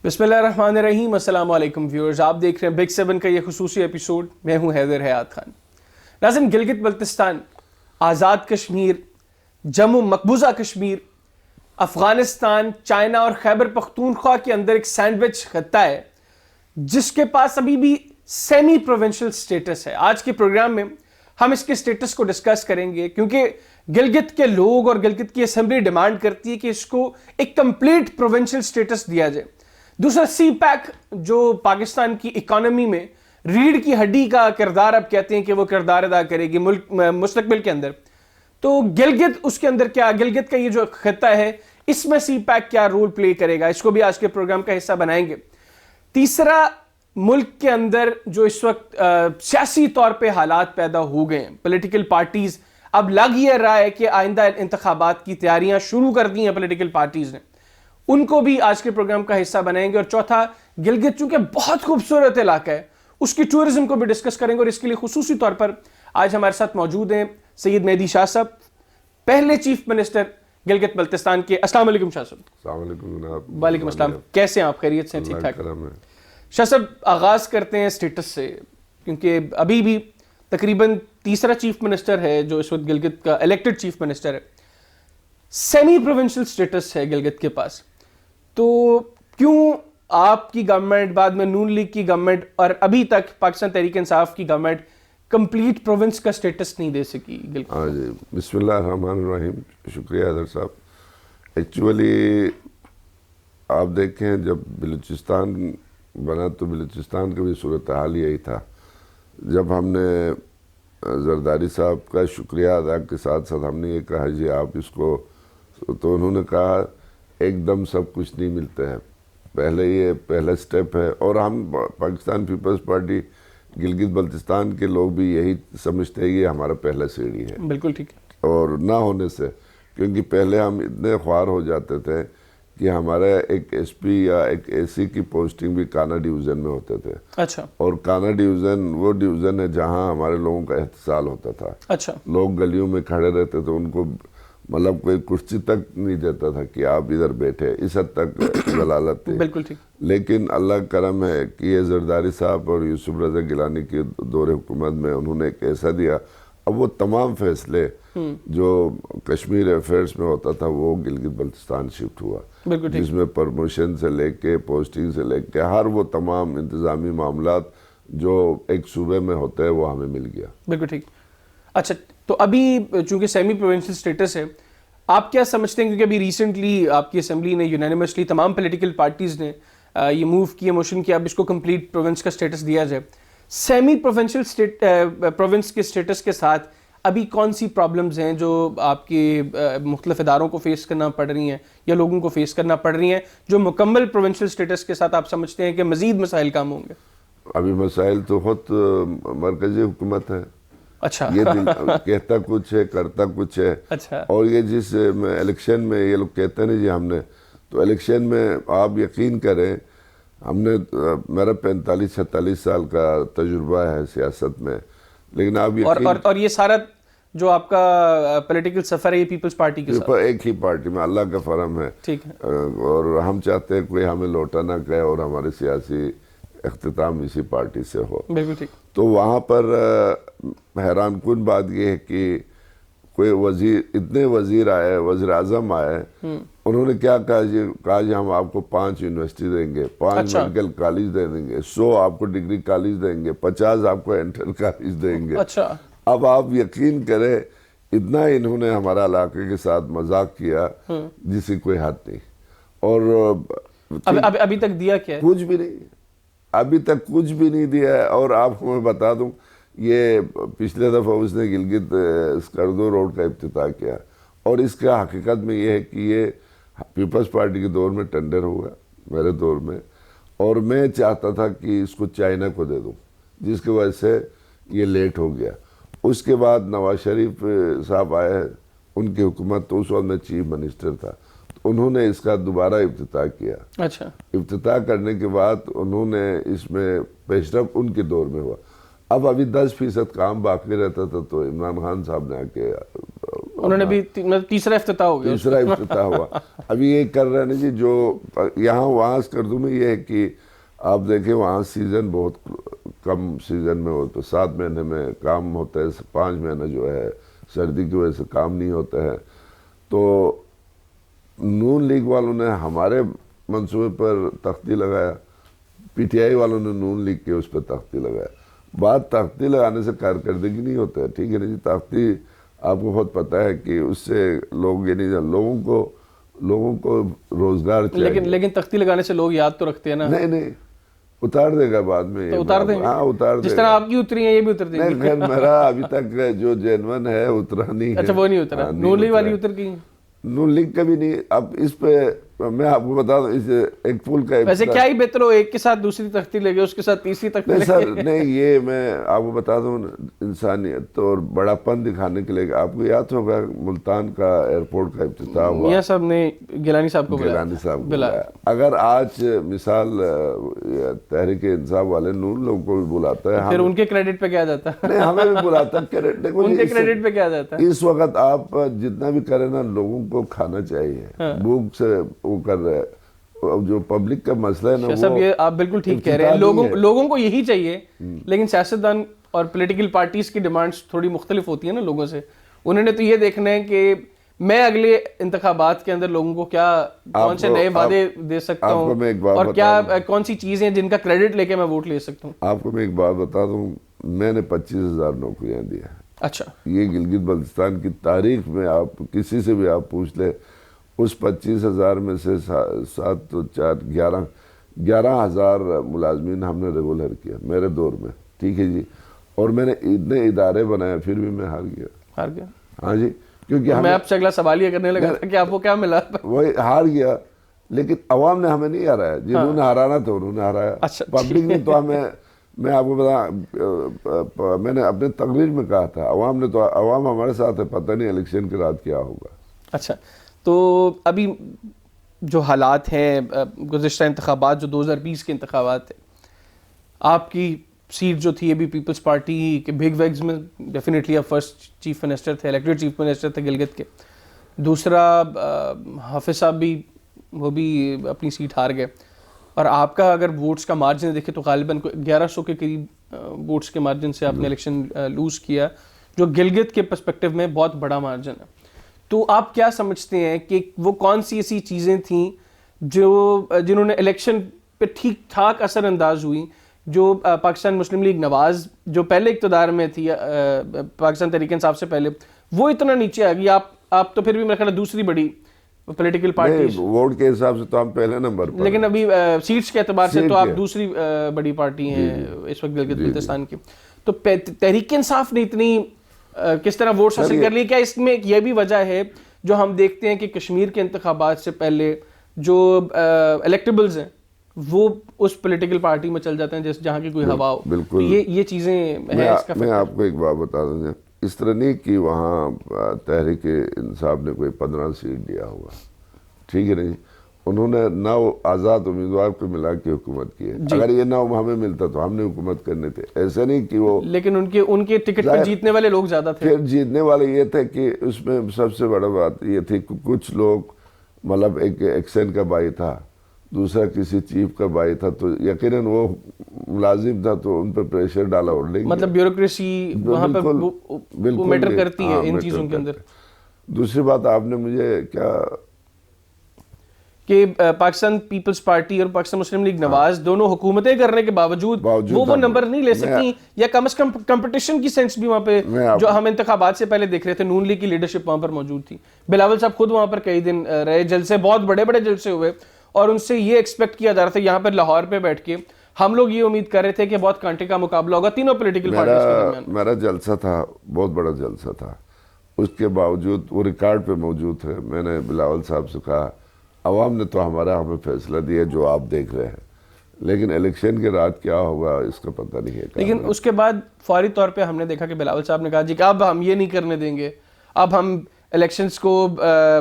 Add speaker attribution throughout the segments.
Speaker 1: بسم اللہ الرحمن الرحیم. السلام علیکم ویورز، آپ دیکھ رہے ہیں بگ 7 کا یہ خصوصی ایپیسوڈ. میں ہوں حیدر حیات خان. ناظرین، گلگت بلتستان، آزاد کشمیر، جموں مقبوضہ کشمیر، افغانستان، چائنا اور خیبر پختونخوا کے اندر ایک سینڈوچ خطہ ہے جس کے پاس ابھی بھی سیمی پروونشل سٹیٹس ہے. آج کے پروگرام میں ہم اس کے سٹیٹس کو ڈسکس کریں گے کیونکہ گلگت کے لوگ اور گلگت کی اسمبلی ڈیمانڈ کرتی ہے کہ اس کو ایک کمپلیٹ پروونشل سٹیٹس دیا جائے. دوسرا، سی پیک جو پاکستان کی اکانومی میں ریڑھ کی ہڈی کا کردار اب کہتے ہیں کہ وہ کردار ادا کرے گی ملک مستقبل کے اندر، تو گلگت اس کے اندر کیا، گلگت کا یہ جو خطہ ہے اس میں سی پیک کیا رول پلے کرے گا، اس کو بھی آج کے پروگرام کا حصہ بنائیں گے. تیسرا، ملک کے اندر جو اس وقت سیاسی طور پہ حالات پیدا ہو گئے ہیں، پولیٹیکل پارٹیز اب لگ یہ رہا ہے کہ آئندہ انتخابات کی تیاریاں شروع کر دی ہیں پولیٹیکل پارٹیز نے، ان کو بھی آج کے پروگرام کا حصہ بنائیں گے. اور چوتھا، گلگت چونکہ بہت خوبصورت علاقہ ہے، اس کی ٹورزم کو بھی ڈسکس کریں گے. اور اس کے لیے خصوصی طور پر آج ہمارے ساتھ موجود ہیں سید مہدی شاہ صاحب، پہلے چیف منسٹر گلگت بلتستان کے. السلام علیکم شاہ صاحب.
Speaker 2: السلام علیکم جناب.
Speaker 1: وعلیکم السلام. کیسے ہیں آپ؟ خیریت سے؟ ٹھیک ٹھاک. شاہ صاحب، آغاز کرتے ہیں سٹیٹس سے، کیونکہ ابھی بھی تقریباً تیسرا چیف منسٹر ہے جو اس وقت گلگت کا الیکٹڈ چیف منسٹر ہے. سیمی پروونشل سٹیٹس ہے گلگت کے پاس، تو کیوں آپ کی گورنمنٹ، بعد میں نون لیگ کی گورنمنٹ اور ابھی تک پاکستان تحریک انصاف کی گورنمنٹ کمپلیٹ پروونس کا سٹیٹس نہیں دے سکی گلگت؟
Speaker 2: ہاں جی، بسم اللہ الرحمن الرحیم. شکریہ حیدر صاحب. ایکچولی آپ دیکھیں، جب بلوچستان بنا تو بلوچستان کا بھی صورتحال یہی تھا. جب ہم نے زرداری صاحب کا شکریہ ادا کے ساتھ ساتھ ہم نے یہ کہا جی آپ اس کو، تو انہوں نے کہا ایک دم سب کچھ نہیں ملتا ہے، پہلے یہ پہلا سٹیپ ہے. اور ہم پاکستان پیپلز پارٹی گلگت بلتستان کے لوگ بھی یہی سمجھتے ہیں یہ ہمارا پہلا سیڑھی ہے.
Speaker 1: بالکل ٹھیک ہے.
Speaker 2: اور نہ ہونے سے، کیونکہ پہلے ہم اتنے خوار ہو جاتے تھے کہ ہمارا ایک ایس پی یا ایک اے سی کی پوسٹنگ بھی کانا ڈویژن میں ہوتے تھے.
Speaker 1: اچھا.
Speaker 2: اور کانا ڈویژن وہ ڈویژن ہے جہاں ہمارے لوگوں کا احتسال ہوتا تھا.
Speaker 1: اچھا.
Speaker 2: لوگ گلیوں میں کھڑے رہتے تھے، ان کو مطلب کوئی کرسی تک نہیں دیتا تھا کہ آپ ادھر بیٹھے، اس حد تک ضلالت تھی.
Speaker 1: بالکل ٹھیک.
Speaker 2: لیکن اللہ کرم ہے کہ یہ زرداری صاحب اور یوسف رضا گیلانی کے دور حکومت میں انہوں نے ایک ایسا دیا، اب وہ تمام فیصلے جو کشمیر افیئرس میں ہوتا تھا وہ گلگت بلتستان شفٹ ہوا، جس میں پرموشن سے لے کے پوسٹنگ سے لے کے ہر وہ تمام انتظامی معاملات جو ایک صوبے میں ہوتے ہیں وہ ہمیں مل گیا. بالکل
Speaker 1: ٹھیک. اچھا، تو ابھی چونکہ سیمی پروونشل سٹیٹس ہے، آپ کیا سمجھتے ہیں، کیونکہ ابھی ریسنٹلی آپ کی اسمبلی نے یونینیمسلی تمام پولیٹیکل پارٹیز نے یہ موو کیا، موشن کیا اب اس کو کمپلیٹ پروونس کا سٹیٹس دیا جائے. سیمی پروونشل پروونس کے سٹیٹس کے ساتھ ابھی کون سی پرابلمز ہیں جو آپ کے مختلف اداروں کو فیس کرنا پڑ رہی ہیں یا لوگوں کو فیس کرنا پڑ رہی ہیں جو مکمل پروونشل سٹیٹس کے ساتھ آپ سمجھتے ہیں کہ مزید مسائل کام ہوں گے؟
Speaker 2: ابھی مسائل تو خود مرکزی حکومت ہے.
Speaker 1: اچھا.
Speaker 2: یہ کہتا کچھ ہے، کرتا کچھ ہے.
Speaker 1: اچھا.
Speaker 2: اور یہ جس الیکشن میں یہ لوگ کہتے ہیں نا جی ہم نے، تو الیکشن میں آپ یقین کریں ہم نے، میرا 45-46 سال کا تجربہ ہے سیاست میں، لیکن آپ
Speaker 1: اور یہ سارا جو آپ کا پولیٹیکل سفر ہے یہ پیپلز پارٹی کے ساتھ
Speaker 2: ایک ہی پارٹی میں، اللہ کا فرم ہے.
Speaker 1: ٹھیک ہے.
Speaker 2: اور ہم چاہتے ہیں کوئی ہمیں لوٹا نہ کہے اور ہمارے سیاسی اختتام اسی پارٹی سے ہو.
Speaker 1: بالکل ٹھیک.
Speaker 2: تو وہاں پر حیران کن بات یہ ہے کہ کوئی وزیر، اتنے وزیر آئے، وزیر اعظم آئے، انہوں نے کیا کہا جی ہم آپ کو 5 یونیورسٹی دیں گے، 5 میڈیکل کالج دے دیں گے، 100 آپ کو ڈگری کالج دیں گے، 50 آپ کو انٹر کالج دیں گے.
Speaker 1: اچھا.
Speaker 2: اب آپ یقین کریں اتنا انہوں نے ہمارا علاقے کے ساتھ مذاق کیا جس کی کوئی حد نہیں. اور
Speaker 1: ابھی تک دیا کیا ہے؟
Speaker 2: کچھ بھی نہیں، ابھی تک کچھ بھی نہیں دیا ہے. اور آپ کو میں بتا دوں، یہ پچھلے دفعہ اس نے گلگت اسکردو روڈ کا افتتاح کیا، اور اس کا حقیقت میں یہ ہے کہ یہ پیپلز پارٹی کے دور میں ٹینڈر ہوا، میرے دور میں، اور میں چاہتا تھا کہ اس کو چائنا کو دے دوں، جس کی وجہ سے یہ لیٹ ہو گیا. اس کے بعد نواز شریف صاحب آئے، ان کی حکومت، تو اس وقت میں چیف منسٹر تھا، انہوں نے اس کا دوبارہ افتتاح کیا.
Speaker 1: اچھا.
Speaker 2: افتتاح کرنے کے بعد انہوں نے اس میں پیش رفت ان کے دور میں ہوا. ابھی 10% کام باقی رہتا تھا تو عمران خان صاحب نے آ کے
Speaker 1: انہوں نے بھی تیسرا افتتاح ہو گیا،
Speaker 2: تیسرا افتتاح ہوا. ابھی یہ کر رہے ہیں جی جو یہاں وہاں کردوں میں یہ ہے کہ آپ دیکھیں وہاں سیزن بہت کم سیزن میں ہو تو 7 مہینے میں کام ہوتا ہے، 5 مہینے جو ہے سردی کی وجہ سے کام نہیں ہوتا ہے. تو نون لیگ والوں نے ہمارے منصوبے پر تختی لگایا، پی ٹی آئی والوں نے نون لیگ کے اس پہ تختی لگایا. بات تختی لگانے سے کارکردگی نہیں ہوتا ہے، ٹھیک ہے نا جی. تختی آپ کو بہت پتہ ہے کہ اس سے لوگ یعنی لوگوں کو روزگار چاہیے.
Speaker 1: لیکن تختی لگانے سے لوگ یاد تو رکھتے ہیں نا.
Speaker 2: نہیں اتار دے گا بعد میں.
Speaker 1: تو اتار دیں گے.
Speaker 2: ہاں اتار دے گا.
Speaker 1: جس طرح آپ کی اتری ہیں یہ بھی اتر دیں گے.
Speaker 2: نہیں خیر میرا ابھی تک جو جینون ہے اترا نہیں ہے.
Speaker 1: اچھا وہ نہیں اترا. نون لیگ والی اتر گئی.
Speaker 2: نون لیگ کا بھی نہیں. اب اس پہ میں آپ کو بتا دوں اس ایک پل کا
Speaker 1: ویسے کیا ہی بہتر ہو ایک کے ساتھ دوسری تختی لے گئے اس کے ساتھ تیسری تختی
Speaker 2: نہیں
Speaker 1: لے
Speaker 2: سر
Speaker 1: گئے.
Speaker 2: نہیں یہ میں آپ کو بتا دوں انسانیت اور بڑا پن دکھانے کے لیے آپ کو یاد ہوگا ملتان کا ایئرپورٹ کا افتتاح ہوا.
Speaker 1: میاں صاحب نے گیلانی صاحب کو
Speaker 2: گیلانی صاحب کو بلایا. اگر آج مثال تحریک انصاف والے نون لوگوں کو بھی بلاتا ہے
Speaker 1: پھر ان کے کریڈٹ پہ کیا جاتا ہے.
Speaker 2: نہیں ہمیں بھی بلاتا ہے.
Speaker 1: ان کے کریڈٹ پہ کیا جاتا ہے.
Speaker 2: اس وقت آپ جتنا بھی کریں نا لوگوں کو کھانا چاہیے. بھوک سے وہ کر رہے جو پبلک کا مسئلہ ہے نا
Speaker 1: سب یہ آپ بالکل ٹھیک کہہ رہے ہیں. لوگوں کو یہی چاہیے لیکن سیاستدان اور پولیٹیکل پارٹیز کی ڈیمانڈز تھوڑی مختلف ہوتی ہیں نا لوگوں سے. انہوں نے تو یہ دیکھنا ہے کہ میں اگلے انتخابات کے اندر لوگوں کو کیا کون سے نئے وعدے دے سکتا ہوں اور کیا کون سی چیزیں جن کا کریڈٹ لے کے میں ووٹ لے سکتا ہوں.
Speaker 2: آپ کو میں ایک بات بتا دوں میں نے 25,000 نوکریاں دی ہیں.
Speaker 1: اچھا یہ
Speaker 2: گلگت بلتستان کی تاریخ میں آپ کسی سے بھی آپ پوچھ لیں اس 25,000 میں سے 7 تو 4 11,000 ملازمین ہم نے ریگولر کیا میرے دور میں. ٹھیک ہے جی. اور میں نے اتنے ادارے بنائے پھر بھی میں ہار گیا. ہاں جی کیونکہ
Speaker 1: میں آپ سے اگلا سوال یہ کرنے لگا تھا کہ آپ کو کیا ملا.
Speaker 2: وہی ہار گیا لیکن عوام نے ہمیں نہیں ہرایا. جنہوں نے ہرانا تھا انہوں نے ہرایا. پبلک نے تو ہمیں میں آپ کو بتا میں نے اپنے تقریر میں کہا تھا عوام ہمارے ساتھ ہے. پتہ نہیں الیکشن کے رات کیا ہوگا.
Speaker 1: اچھا تو ابھی جو حالات ہیں گزشتہ انتخابات جو 2020 کے انتخابات تھے آپ کی سیٹ جو تھی ابھی پیپلز پارٹی کے بگ ویگز میں ڈیفینیٹلی آپ فرسٹ چیف منسٹر تھے الیکٹڈ چیف منسٹر تھے گلگت کے. دوسرا حافظ صاحب بھی وہ بھی اپنی سیٹ ہار گئے اور آپ کا اگر ووٹس کا مارجن دیکھیں تو غالباً 1100 کے قریب ووٹس کے مارجن سے آپ نے الیکشن لوز کیا جو گلگت کے پرسپیکٹیو میں بہت بڑا مارجن ہے. تو آپ کیا سمجھتے ہیں کہ وہ کون سی ایسی چیزیں تھیں جنہوں نے الیکشن پہ ٹھیک ٹھاک اثر انداز ہوئی جو پاکستان مسلم لیگ نواز جو پہلے اقتدار میں تھی پاکستان تحریک انصاف سے پہلے وہ اتنا نیچے آ گئی. آپ تو پھر بھی میرا خیال ہے دوسری بڑی پولیٹیکل پارٹی
Speaker 2: ووٹ کے حساب سے تو ہم پہلے نمبر پر
Speaker 1: لیکن ابھی سیٹس کے اعتبار سے تو آپ دوسری بڑی پارٹی ہیں اس وقت گلگت بلتستان کی. تو تحریک انصاف نے اتنی کس طرح ووٹس حاصل کر لی. کیا اس میں یہ بھی وجہ ہے جو ہم دیکھتے ہیں کہ کشمیر کے انتخابات سے پہلے جو الیکٹیبلز ہیں وہ اس پولیٹیکل پارٹی میں چل جاتے ہیں جہاں کی کوئی ہوا ہو.
Speaker 2: بالکل
Speaker 1: یہ چیزیں ہیں.
Speaker 2: میں آپ کو ایک بات بتا دوں اس طرح نہیں کہ وہاں تحریک انصاف نے کوئی 15 سیٹ دیا ہوگا. ٹھیک ہے نہیں انہوں نے 9 آزاد امیدوار کو ملا کے حکومت کی ہے. اگر یہ 9 ہمیں ملتا تو ہم نے حکومت کرنے تھے. ایسا نہیں کہ وہ
Speaker 1: لیکن ان کے ٹکٹ پر جیتنے والے لوگ زیادہ تھے.
Speaker 2: پھر جیتنے والے یہ تھے کہ اس میں سب سے بڑا بات یہ تھی کہ کچھ لوگ مطلب ایک ایکسن کا بھائی تھا دوسرا کسی چیف کا بھائی تھا تو یقیناً وہ ملازم تھا تو ان پر پریشر ڈالا ہولڈنگ
Speaker 1: مطلب بیوروکریسی وہاں پر میٹر کرتی ہے ان چیزوں کے اندر.
Speaker 2: دوسری بات آپ نے مجھے کیا
Speaker 1: کہ پاکستان پیپلز پارٹی اور پاکستان مسلم لیگ نواز دونوں حکومتیں کرنے کے باوجود وہ نمبر نہیں لے سکتی یا کم از کم کمپٹیشن کی سینس بھی وہاں پہ جو ہم انتخابات سے پہلے دیکھ رہے تھے نون لیگ کی لیڈرشپ وہاں پر موجود تھی. بلاول صاحب خود وہاں پر کئی دن رہے جلسے بہت بڑے بڑے جلسے ہوئے اور ان سے یہ ایکسپیکٹ کیا جا رہا تھا یہاں پر لاہور پہ بیٹھ کے ہم لوگ یہ امید کر رہے تھے کہ بہت کانٹے کا مقابلہ ہوگا تینوں پولیٹیکل پارٹیز کے درمیان.
Speaker 2: میرا جلسہ تھا بہت بڑا جلسہ تھا اس کے باوجود وہ ریکارڈ پہ موجود ہے. میں نے بلاول صاحب سے کہا عوام نے تو ہمیں فیصلہ دیا جو آپ دیکھ رہے ہیں لیکن الیکشن کے رات کیا ہوگا اس کا پتہ نہیں ہے.
Speaker 1: لیکن اس کے بعد فوری طور پہ ہم نے دیکھا کہ بلاول صاحب نے کہا جی کہ اب ہم یہ نہیں کرنے دیں گے اب ہم الیکشنز کو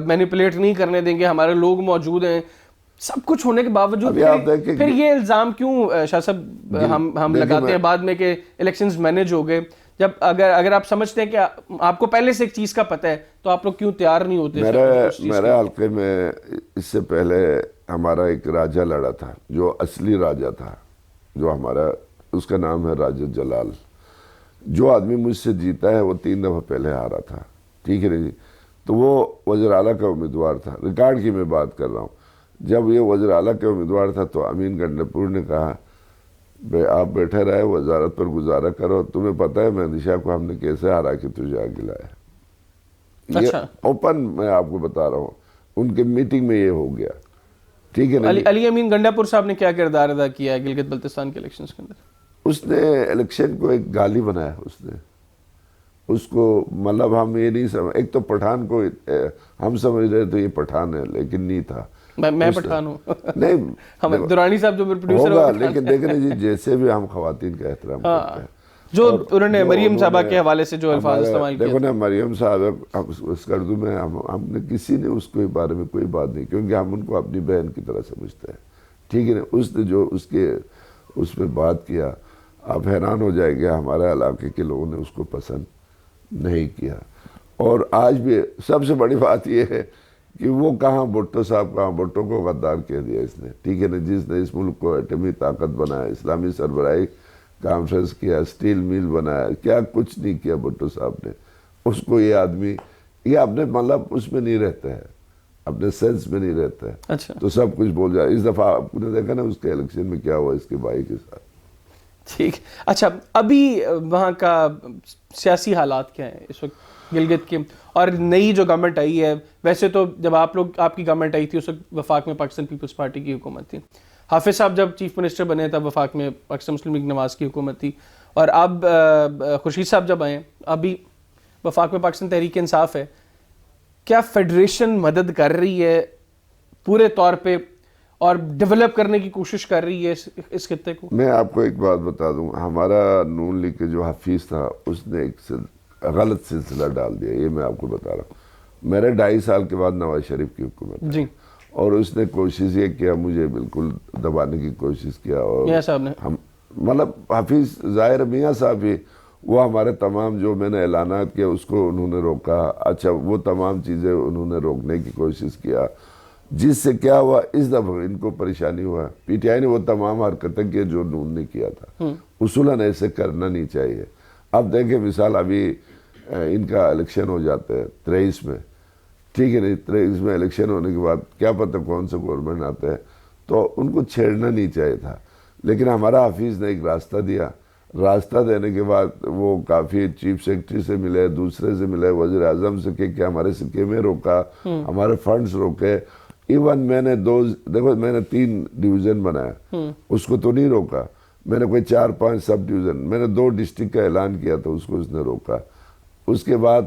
Speaker 1: مینیپولیٹ نہیں کرنے دیں گے ہمارے لوگ موجود ہیں. سب کچھ ہونے کے باوجود پھر یہ الزام کیوں شاہ صاحب ہم لگاتے ہیں بعد میں کہ الیکشنز مینیج ہو گئے جب اگر آپ سمجھتے ہیں کہ آپ کو پہلے سے ایک چیز کا پتہ ہے تو آپ لوگ کیوں تیار نہیں ہوتے؟
Speaker 2: میرے حلقے میں اس سے پہلے ہمارا ایک راجہ لڑا تھا جو اصلی راجہ تھا، جو ہمارا، اس کا نام ہے راجہ جلال. جو آدمی مجھ سے جیتا ہے وہ 3 دفعہ پہلے ہارا تھا، ٹھیک ہے نا جی. تو وہ وزیر اعلیٰ کا امیدوار تھا، ریکارڈ کی میں بات کر رہا ہوں. جب یہ وزیر اعلیٰ کا امیدوار تھا تو امین گنڈاپور نے کہا آپ بیٹھے رہے، وزارت پر گزارا کرو، تمہیں پتہ ہے مہندی شاہ کو ہم نے کیسے ہرا کے تجھے آگے لایا. یہ اوپن میں آپ کو بتا رہا ہوں، ان کے میٹنگ میں یہ ہو گیا، ٹھیک ہے نا.
Speaker 1: علی امین گنڈاپور صاحب نے کیا کردار ادا کیا ہے گلگت بلتستان کے الیکشنز کے اندر؟
Speaker 2: اس نے الیکشن کو ایک گالی بنایا. اس کو مطلب ہم یہ نہیں سمجھ، ایک تو پٹھان کو ہم سمجھ رہے تو یہ پٹھان ہے، لیکن نہیں تھا.
Speaker 1: میں پٹھان ہوں
Speaker 2: نہیں،
Speaker 1: دورانی صاحب جو میرے پروڈیوسر
Speaker 2: ہوگا، لیکن دیکھیں جی جیسے بھی ہم خواتین کا احترام کرتے ہیں،
Speaker 1: جو انہوں نے مریم صاحبہ کے حوالے سے جو الفاظ استعمال کیے.
Speaker 2: دیکھو نا، مریم صاحب اس اردو میں ہم نے کسی نے اس کے بارے میں کوئی بات نہیں، کیونکہ ہم ان کو اپنی بہن کی طرح سمجھتے ہیں، ٹھیک ہے نا. اس نے جو اس میں بات کیا، آپ حیران ہو جائے گا، ہمارے علاقے کے لوگوں نے اس کو پسند نہیں کیا. اور آج بھی سب سے بڑی بات یہ ہے کہ وہ کہاں بھٹو صاحب، کہاں بھٹو کو غدار کہہ دیا اس نے، ٹھیک ہے نا. جس نے اس ملک کو ایٹمی طاقت بنایا، اسلامی سربراہی کانفرنس کیا، اسٹیل میل بنایا، کیا کچھ نہیں کیا بھٹو صاحب نے. اس کو یہ آدمی یہ اپنے مطلب اس میں نہیں رہتا ہے، اپنے سینس میں نہیں رہتا ہے.
Speaker 1: اچھا،
Speaker 2: تو سب کچھ بول جائے. اس دفعہ آپ نے دیکھا نا اس کے الیکشن میں کیا ہوا اس کے بھائی کے ساتھ.
Speaker 1: ٹھیک. اچھا، ابھی وہاں کا سیاسی حالات کیا ہیں اس وقت گلگت کے؟ اور نئی جو گورنمنٹ آئی ہے، ویسے تو جب آپ کی گورنمنٹ آئی تھی اس وقت وفاق میں پاکستان پیپلز پارٹی کی حکومت تھی. حافظ صاحب جب چیف منسٹر بنے تب وفاق میں پاکستان مسلم لیگ نواز کی حکومت تھی. اور اب خورشید صاحب جب آئے ہیں، ابھی وفاق میں پاکستان تحریک انصاف ہے. کیا فیڈریشن مدد کر رہی ہے پورے طور پہ اور ڈیولپ کرنے کی کوشش کر رہی ہے اس خطے کو؟
Speaker 2: میں آپ کو ایک بات بتا دوں، ہمارا نون لیگ کے جو حفیظ تھا اس نے ایک غلط سلسلہ ڈال دیا. یہ میں آپ کو بتا رہا ہوں. میرے 2.5 سال کے بعد نواز شریف کی حکومت
Speaker 1: جی،
Speaker 2: اور اس نے کوشش یہ کیا، مجھے بالکل دبانے کی کوشش کیا. اور
Speaker 1: میاں صاحب نے
Speaker 2: مطلب حفیظ ظاہر میاں صاحب ہی، وہ ہمارے تمام جو میں نے اعلانات کیا اس کو انہوں نے روکا. اچھا، وہ تمام چیزیں انہوں نے روکنے کی کوشش کیا، جس سے کیا ہوا، اس دفعہ ان کو پریشانی ہوا. پی ٹی آئی نے وہ تمام حرکتیں کی جو نون نے کیا تھا. اصولاً ایسے کرنا نہیں چاہیے. اب دیکھیں مثال، ابھی ان کا الیکشن ہو جاتا ہے 23 میں، ٹھیک ہے نہیں. 23 میں الیکشن ہونے کے بعد کیا پتہ کون سا گورنمنٹ آتا ہے، تو ان کو چھیڑنا نہیں چاہیے تھا. لیکن ہمارا حفیظ نے ایک راستہ دیا. راستہ دینے کے بعد وہ کافی چیف سیکرٹری سے ملے، دوسرے سے ملے، وزیر اعظم سے کہ ہمارے سکیمیں روکا، ہمارے فنڈز روکے. ایون میں نے دیکھو میں نے 3 ڈویژن بنایا، اس کو تو نہیں روکا. میں نے کوئی 4-5 سب ڈویژن، میں نے 2 ڈسٹرکٹ کا اعلان کیا تو اس کو اس نے روکا. اس کے بعد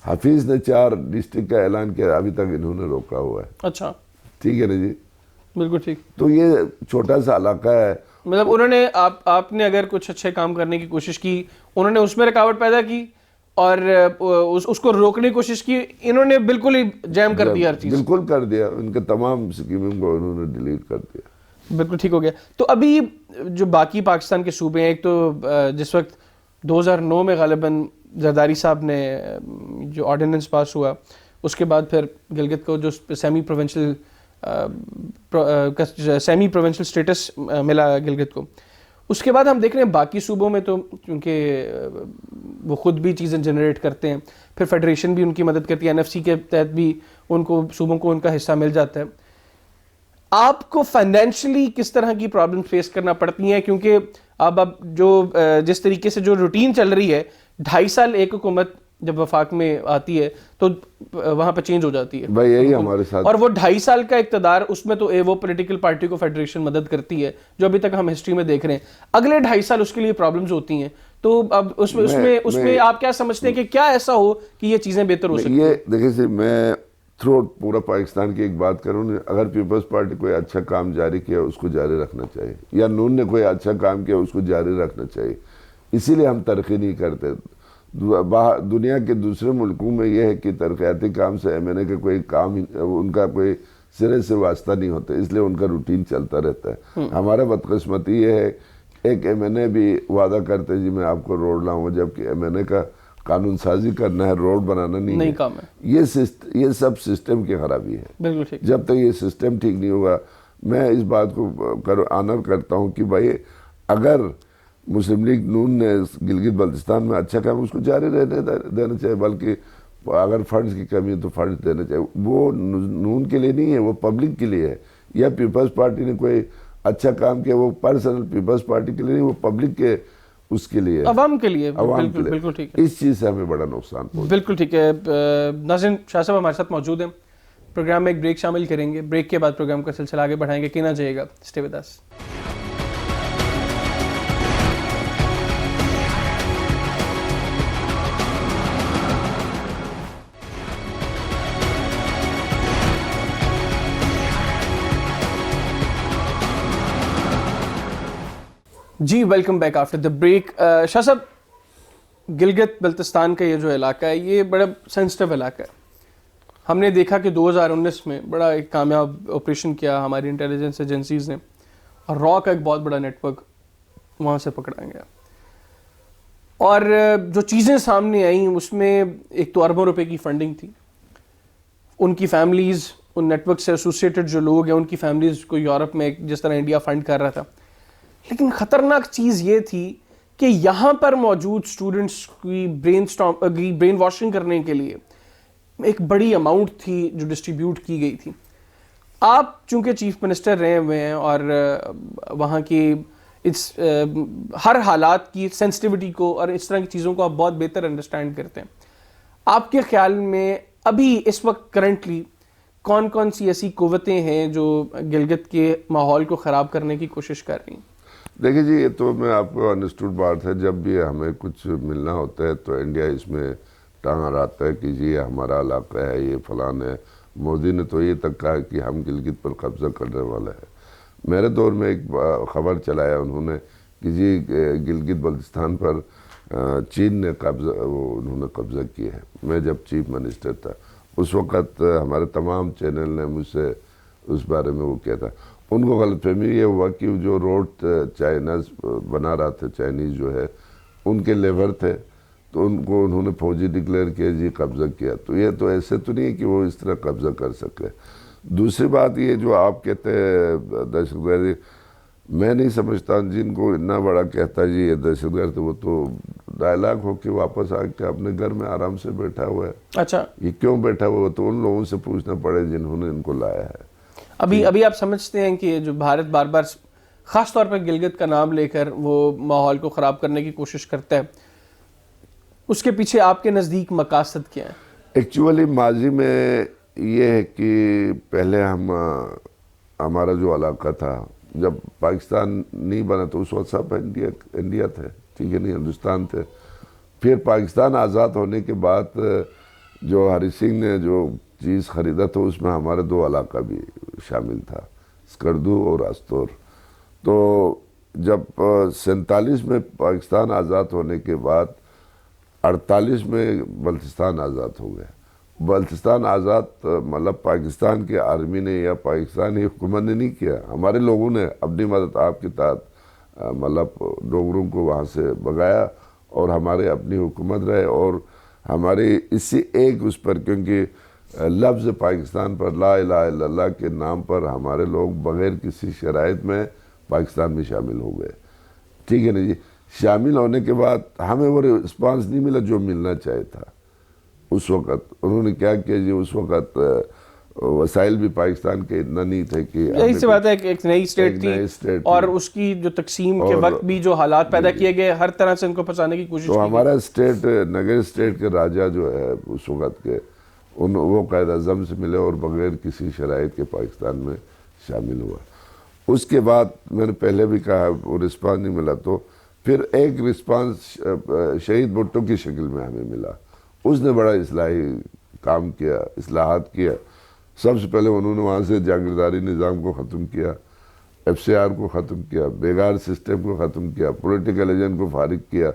Speaker 2: حفیظ نے 4 ڈسٹرکٹ کا اعلان کیا، ابھی تک انہوں نے روکا ہوا ہے.
Speaker 1: اچھا،
Speaker 2: ٹھیک ہے نا جی،
Speaker 1: بالکل ٹھیک.
Speaker 2: تو یہ چھوٹا سا علاقہ ہے.
Speaker 1: مطلب انہوں نے آپ نے اگر کچھ اچھے کام کرنے کی کوشش کی، انہوں نے اس میں رکاوٹ پیدا کی اور اس کو روکنے کی کوشش کی. انہوں نے بالکل ہی جیم کر دیا ہر چیز.
Speaker 2: بالکل کر دیا. ان کے تمام سکیموں کو انہوں نے ڈیلیٹ کر دیا.
Speaker 1: بالکل ٹھیک ہو گیا. تو ابھی جو باقی پاکستان کے صوبے ہیں، ایک تو جس وقت 2009 میں غالباً زرداری صاحب نے جو آرڈیننس پاس ہوا، اس کے بعد پھر گلگت کو جو سیمی پروونشل سٹیٹس ملا گلگت کو. اس کے بعد ہم دیکھ رہے ہیں باقی صوبوں میں تو کیونکہ وہ خود بھی چیزیں جنریٹ کرتے ہیں، پھر فیڈریشن بھی ان کی مدد کرتی ہے، NFC کے تحت بھی ان کو صوبوں کو ان کا حصہ مل جاتا ہے. آپ کو فائنینشلی کس طرح کی پرابلم فیس کرنا پڑتی ہیں؟ کیونکہ اب جو جس طریقے سے جو روٹین چل رہی ہے، 2.5 سال ایک حکومت جب وفاق میں آتی ہے تو وہاں پہ چینج ہو جاتی ہے.
Speaker 2: بھائی یہی ہمارے ساتھ،
Speaker 1: اور وہ 2.5 سال کا اقتدار، اس میں تو وہ پولیٹیکل پارٹی کو فیڈریشن مدد کرتی ہے، جو ابھی تک ہم ہسٹری میں دیکھ رہے ہیں. اگلے 2.5 سال اس کے لیے پرابلمز ہوتی ہیں. تو اب اس میں آپ کیا سمجھتے ہیں کہ کیا ایسا ہو کہ یہ چیزیں بہتر ہو سکتی ہیں؟
Speaker 2: یہ دیکھیں سی، میں تھرو پورا پاکستان کی ایک بات کروں، اگر پیپلز پارٹی کوئی اچھا کام جاری کیا اس کو جاری رکھنا چاہیے، یا نون نے کوئی اچھا کام کیا اس کو جاری رکھنا چاہیے. اسی لیے ہم ترقی نہیں کرتے. دنیا کے دوسرے ملکوں میں یہ ہے کہ ترقیاتی کام سے MNA کا کوئی کام، ان کا کوئی سرے سے واسطہ نہیں ہوتا، اس لیے ان کا روٹین چلتا رہتا ہے. ہمارا بدقسمتی یہ ہے ایک ایم این اے بھی وعدہ کرتے جی میں آپ کو روڈ لاؤں گا، جبکہ ایم این اے کا قانون سازی کرنا ہے، روڈ بنانا نہیں ہے.
Speaker 1: کام ہے.
Speaker 2: یہ سب سسٹم کی خرابی ہے.
Speaker 1: بالکل ٹھیک.
Speaker 2: جب تک یہ سسٹم ٹھیک نہیں ہوگا، میں اس بات کو آنر کرتا ہوں کہ بھائی اگر مسلم لیگ نون نے گلگت بلتستان میں اچھا کام اس کو جاری رہنے دینا چاہیے، بلکہ اگر فنڈز کی کمی ہے تو فنڈز دینا چاہیے. وہ نون کے لیے نہیں ہے، وہ پبلک کے لیے ہے. یا پیپلز پارٹی نے کوئی اچھا کام کیا، وہ پرسنل پیپلز پارٹی کے لیے نہیں، وہ پبلک کے اس کے لیے،
Speaker 1: عوام کے لیے.
Speaker 2: عوام کے لیے.
Speaker 1: بالکل ٹھیک ہے.
Speaker 2: اس چیز سے ہمیں بڑا نقصان پہنچا.
Speaker 1: بالکل ٹھیک ہے. ناظرین، شاہ صاحب ہمارے ساتھ موجود ہیں. پروگرام میں ایک بریک شامل کریں گے. بریک کے بعد پروگرام کا سلسلہ آگے بڑھائیں گے. کہنا چاہیے گا. Stay with us. جی welcome back after the break. Shah صاحب، گلگت بلتستان کا یہ جو علاقہ ہے یہ بڑا سینسٹیو علاقہ ہے. ہم نے دیکھا کہ 2019 میں بڑا ایک کامیاب آپریشن کیا ہماری انٹیلیجنس ایجنسیز نے، اور را کا ایک بہت بڑا نیٹ ورک وہاں سے پکڑا گیا. اور جو چیزیں سامنے آئیں اس میں ایک تو اربوں روپے کی فنڈنگ تھی. ان کی فیملیز، ان نیٹ ورک سے ایسوسیٹڈ جو لوگ ہیں ان کی فیملیز کو یورپ میں جس طرح انڈیا فنڈ کر رہا تھا. لیکن خطرناک چیز یہ تھی کہ یہاں پر موجود اسٹوڈنٹس کی برین واشنگ کرنے کے لیے ایک بڑی اماؤنٹ تھی جو ڈسٹریبیوٹ کی گئی تھی. آپ چونکہ چیف منسٹر رہے ہوئے ہیں اور وہاں کی ہر حالات کی سینسٹیوٹی کو اور اس طرح کی چیزوں کو آپ بہت بہتر انڈرسٹینڈ کرتے ہیں. آپ کے خیال میں ابھی اس وقت کرنٹلی کون کون سی ایسی قوتیں ہیں جو گلگت کے ماحول کو خراب کرنے کی کوشش کر رہی ہیں؟
Speaker 2: دیکھیں جی، یہ تو میں آپ کو انڈرسٹوڈ بات ہے. جب بھی ہمیں کچھ ملنا ہوتا ہے تو انڈیا اس میں ٹانگ اڑاتا ہے کہ جی یہ ہمارا علاقہ ہے، یہ فلان ہے. مودی نے تو یہ تک کہا کہ ہم گلگت پر قبضہ کرنے والا ہے. میرے دور میں ایک خبر چلایا انہوں نے کہ جی گلگت بلتستان پر چین نے انہوں نے قبضہ کیا ہے. میں جب چیف منسٹر تھا اس وقت ہمارے تمام چینل نے مجھ سے اس بارے میں وہ کیا تھا. ان کو غلط فہمی یہ ہوا کہ جو روڈ چائناز بنا رہا تھا، چائنیز جو ہے ان کے لیبر تھے، تو ان کو انہوں نے فوجی ڈکلیئر کیا، جی قبضہ کیا. تو یہ تو ایسے تو نہیں ہے کہ وہ اس طرح قبضہ کر سکے. دوسری بات یہ جو آپ کہتے ہیں دہشت گردی، میں نہیں سمجھتا جن کو اتنا بڑا کہتا جی یہ دہشت گرد، وہ تو ڈائلاگ ہو کے واپس آ کے اپنے گھر میں آرام سے بیٹھا ہوا ہے.
Speaker 1: اچھا،
Speaker 2: یہ کیوں بیٹھا ہوا؟ تو ان لوگوں سے پوچھنا پڑے جنہوں نے ان کو لایا ہے.
Speaker 1: ابھی آپ سمجھتے ہیں کہ جو بھارت بار بار خاص طور پر گلگت کا نام لے کر وہ ماحول کو خراب کرنے کی کوشش کرتا ہے، اس کے پیچھے آپ کے نزدیک مقاصد کیا ہیں؟
Speaker 2: ایکچولی ماضی میں یہ ہے کہ پہلے ہمارا جو علاقہ تھا، جب پاکستان نہیں بنا تو اس وقت سب انڈیا تھے، ٹھیک ہے، نہیں ہندوستان تھے. پھر پاکستان آزاد ہونے کے بعد جو ہری سنگھ نے جو چیز خریدا تو اس میں ہمارے دو علاقہ بھی شامل تھا، اسکردو اور آستور. تو جب 47 میں پاکستان آزاد ہونے کے بعد 48 میں بلتستان آزاد ہو گیا. بلتستان آزاد مطلب پاکستان کے آرمی نے یا پاکستانی حکومت نے نہیں کیا، ہمارے لوگوں نے اپنی مدد آپ کے تحت مطلب ڈوگروں کو وہاں سے بھگایا اور ہمارے اپنی حکومت رہے. اور ہمارے اسی ایک اس پر، کیونکہ لفظ پاکستان پر لا الہ الا اللہ کے نام پر ہمارے لوگ بغیر کسی شرائط میں پاکستان میں شامل ہو گئے، ٹھیک ہے نا جی. شامل ہونے کے بعد ہمیں وہ رسپانس نہیں ملا جو ملنا چاہے تھا. اس وقت انہوں نے کیا کیا جی، اس وقت وسائل بھی پاکستان کے اتنا نہیں تھے کہ
Speaker 1: یہی سی بات ہے کہ ایک نئی اسٹیٹ تھی اور اس کی جو تقسیم کے وقت بھی جو حالات پیدا کیے گئے ہر طرح سے ان کو پھنسانے کی کوشش کی.
Speaker 2: تو ہمارا اسٹیٹ نگر اسٹیٹ کے راجہ جو ہے اس وقت کے وہ قائد اعظم سے ملے اور بغیر کسی شرائط کے پاکستان میں شامل ہوا. اس کے بعد میں نے پہلے بھی کہا وہ رسپانس نہیں ملا، تو پھر ایک رسپانس شہید بھٹو کی شکل میں ہمیں ملا. اس نے بڑا اصلاحی کام کیا، اصلاحات کیا. سب سے پہلے انہوں نے وہاں سے جاگیرداری نظام کو ختم کیا، ایف سی آر کو ختم کیا، بیگار سسٹم کو ختم کیا، پولیٹیکل ایجنٹ کو فارغ کیا.